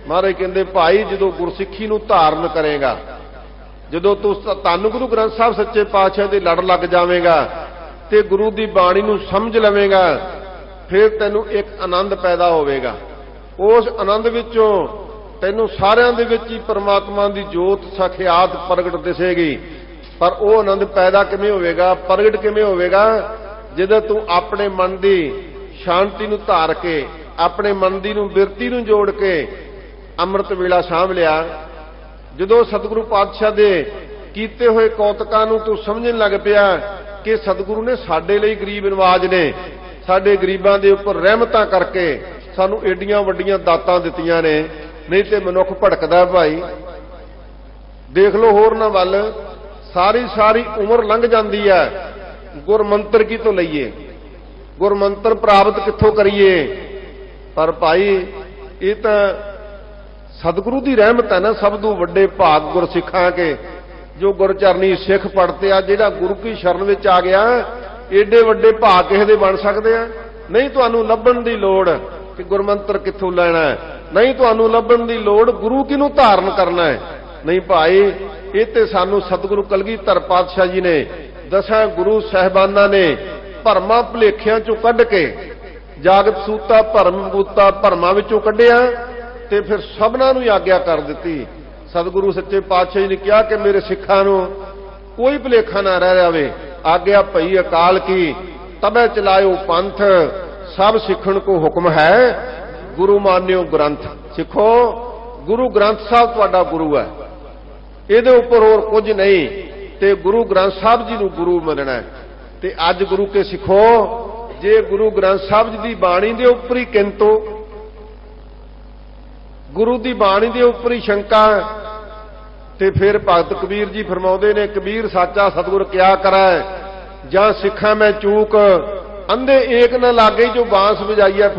ਮਹਾਰਾਜ ਕਹਿੰਦੇ ਭਾਈ ਜਦੋਂ ਗੁਰਸਿੱਖੀ ਨੂੰ ਧਾਰਨ ਕਰੇਗਾ, ਜਦੋਂ ਤੂੰ ਧੰਨ ਗੁਰੂ ਗ੍ਰੰਥ ਸਾਹਿਬ ਸੱਚੇ ਪਾਤਸ਼ਾਹ ਦੇ ਲੜ ਲੱਗ ਜਾਵੇਂਗਾ ਤੇ ਗੁਰੂ ਦੀ ਬਾਣੀ ਨੂੰ ਸਮਝ ਲਵੇਂਗਾ, ਫਿਰ ਤੈਨੂੰ ਇੱਕ ਆਨੰਦ ਪੈਦਾ ਹੋਵੇਗਾ। ਉਸ ਆਨੰਦ ਵਿੱਚੋਂ ਤੈਨੂੰ ਸਾਰਿਆਂ ਦੇ ਵਿੱਚ ਹੀ ਪਰਮਾਤਮਾ ਦੀ ਜੋਤ ਸਾਖਿਆਤ ਪ੍ਰਗਟ ਦਿਸੇਗੀ। ਪਰ ਉਹ ਆਨੰਦ ਪੈਦਾ ਕਿਵੇਂ ਹੋਵੇਗਾ, ਪ੍ਰਗਟ ਕਿਵੇਂ ਹੋਵੇਗਾ? ਜਦੋਂ ਤੂੰ ਆਪਣੇ ਮਨ ਦੀ ਸ਼ਾਂਤੀ ਨੂੰ ਧਾਰ ਕੇ, ਆਪਣੇ ਮਨ ਦੀ ਨੂੰ ਬਿਰਤੀ ਨੂੰ ਜੋੜ ਕੇ ਅੰਮ੍ਰਿਤ ਵੇਲਾ ਸਾਂਭ ਲਿਆ। ਜਦੋਂ ਸਤਿਗੁਰੂ ਪਾਤਸ਼ਾਹ ਦੇ ਕੀਤੇ ਹੋਏ ਕੌਤਕਾਂ ਨੂੰ ਤੂੰ ਸਮਝਣ ਲੱਗ ਪਿਆ ਕਿ ਸਤਿਗੁਰੂ ਨੇ ਸਾਡੇ ਲਈ ਗਰੀਬ ਨਵਾਜ ਨੇ, ਸਾਡੇ ਗਰੀਬਾਂ ਦੇ ਉੱਪਰ ਰਹਿਮਤਾਂ ਕਰਕੇ ਸਾਨੂੰ ਏਡੀਆਂ ਵੱਡੀਆਂ ਦਾਤਾਂ ਦਿੱਤੀਆਂ ਨੇ, ਨਹੀਂ ਤੇ ਮਨੁੱਖ ਭਟਕਦਾ ਭਾਈ। ਦੇਖ ਲਓ ਹੋਰਨਾਂ ਵੱਲ, ਸਾਰੀ ਉਮਰ ਲੰਘ ਜਾਂਦੀ ਹੈ, ਗੁਰਮੰਤਰ ਕੀ ਤੋਂ ਲਈਏ, ਗੁਰਮੰਤਰ ਪ੍ਰਾਪਤ ਕਿੱਥੋਂ ਕਰੀਏ? ਪਰ ਭਾਈ ਇਹ ਤਾਂ ਸਤਿਗੁਰੂ ਦੀ ਰਹਿਮਤ ਹੈ ਨਾ। ਸਭ ਤੋਂ ਵੱਡੇ ਭਾਗ ਗੁਰਸਿੱਖਾਂ ਕੇ ਜੋ ਗੁਰਚਰਨੀ ਸਿੱਖ ਪੜਤੇ ਆ, ਜਿਹੜਾ ਗੁਰੂ ਕੀ ਸ਼ਰਨ ਵਿੱਚ ਆ ਗਿਆ, ਏਡੇ ਵੱਡੇ ਭਾਗ ਕਿਸੇ ਦੇ ਬਣ ਸਕਦੇ ਆ? ਨਹੀਂ ਤੁਹਾਨੂੰ ਲੱਭਣ ਦੀ ਲੋੜ ਕਿ ਗੁਰਮੰਤਰ ਕਿੱਥੋਂ ਲੈਣਾ ਹੈ, ਨਹੀਂ ਤੁਹਾਨੂੰ ਲੱਭਣ ਦੀ ਲੋੜ ਗੁਰੂ ਕਿਹਨੂੰ ਧਾਰਨ ਕਰਨਾ ਹੈ। ਨਹੀਂ ਭਾਈ, ਇਹ ਤੇ ਸਾਨੂੰ ਸਤਿਗੁਰੂ ਕਲਗੀਧਰ ਪਾਤਸ਼ਾਹ ਜੀ ਨੇ, ਦਸਾਂ ਗੁਰੂ ਸਾਹਿਬਾਨਾਂ ਨੇ ਭਰਮਾਂ ਭੁਲੇਖਿਆਂ ਚੋਂ ਕੱਢ ਕੇ, ਜਾਗਤ ਸੂਤਾ ਭਰਮ ਬੂਤਾ ਭਰਮਾਂ ਵਿੱਚੋਂ ਕੱਢਿਆ ਤੇ ਫਿਰ ਸਭਨਾਂ ਨੂੰ ਆਗਿਆ ਕਰ ਦਿੱਤੀ। ਸਤਿਗੁਰੂ ਸੱਚੇ ਪਾਤਸ਼ਾਹ ਜੀ ਨੇ ਕਿਹਾ ਕਿ ਮੇਰੇ ਸਿੱਖਾਂ ਨੂੰ ਕੋਈ ਭੁਲੇਖਾ ਨਾ ਰਹਿ ਜਾਵੇ। ਆਗਿਆ ਭਈ ਅਕਾਲ ਕੀ ਤਬੈ ਚਲਾਇਓ ਪੰਥ, ਸਭ ਸਿੱਖਣ ਕੋ ਹੁਕਮ ਹੈ ਗੁਰੂ ਮਾਨਿਓ ਗ੍ਰੰਥ। ਸਿੱਖੋ, ਗੁਰੂ ਗ੍ਰੰਥ ਸਾਹਿਬ ਤੁਹਾਡਾ ਗੁਰੂ ਹੈ, ਇਹਦੇ ਉੱਪਰ ਹੋਰ ਕੁਝ ਨਹੀਂ, ਤੇ ਗੁਰੂ ਗ੍ਰੰਥ ਸਾਹਿਬ ਜੀ ਨੂੰ ਗੁਰੂ ਮੰਨਣਾ। ਤੇ ਅੱਜ ਗੁਰੂ ਕੇ ਸਿੱਖੋ, ਜੇ ਗੁਰੂ ਗ੍ਰੰਥ ਸਾਹਿਬ ਜੀ ਦੀ ਬਾਣੀ ਦੇ ਉੱਪਰ ਹੀ ਕਿੰਤੂ, ਗੁਰੂ ਦੀ ਬਾਣੀ ਦੇ ਉੱਪਰ ਹੀ ਸ਼ੰਕਾ, ਤੇ ਫਿਰ ਭਗਤ ਕਬੀਰ ਜੀ ਫਰਮਾਉਂਦੇ ਨੇ, ਕਬੀਰ ਸਾਚਾ ਸਤਿਗੁਰ ਕਿਆ ਕਰੈ, ਜਾਂ ਸਿੱਖਾਂ ਮੈਂ ਚੂਕ, ਅੰਧੇ ਏਕ ਨਾ ਲਾਗੇ ਜੋ ਬਾਂਸ ਵਜਾਈਐ।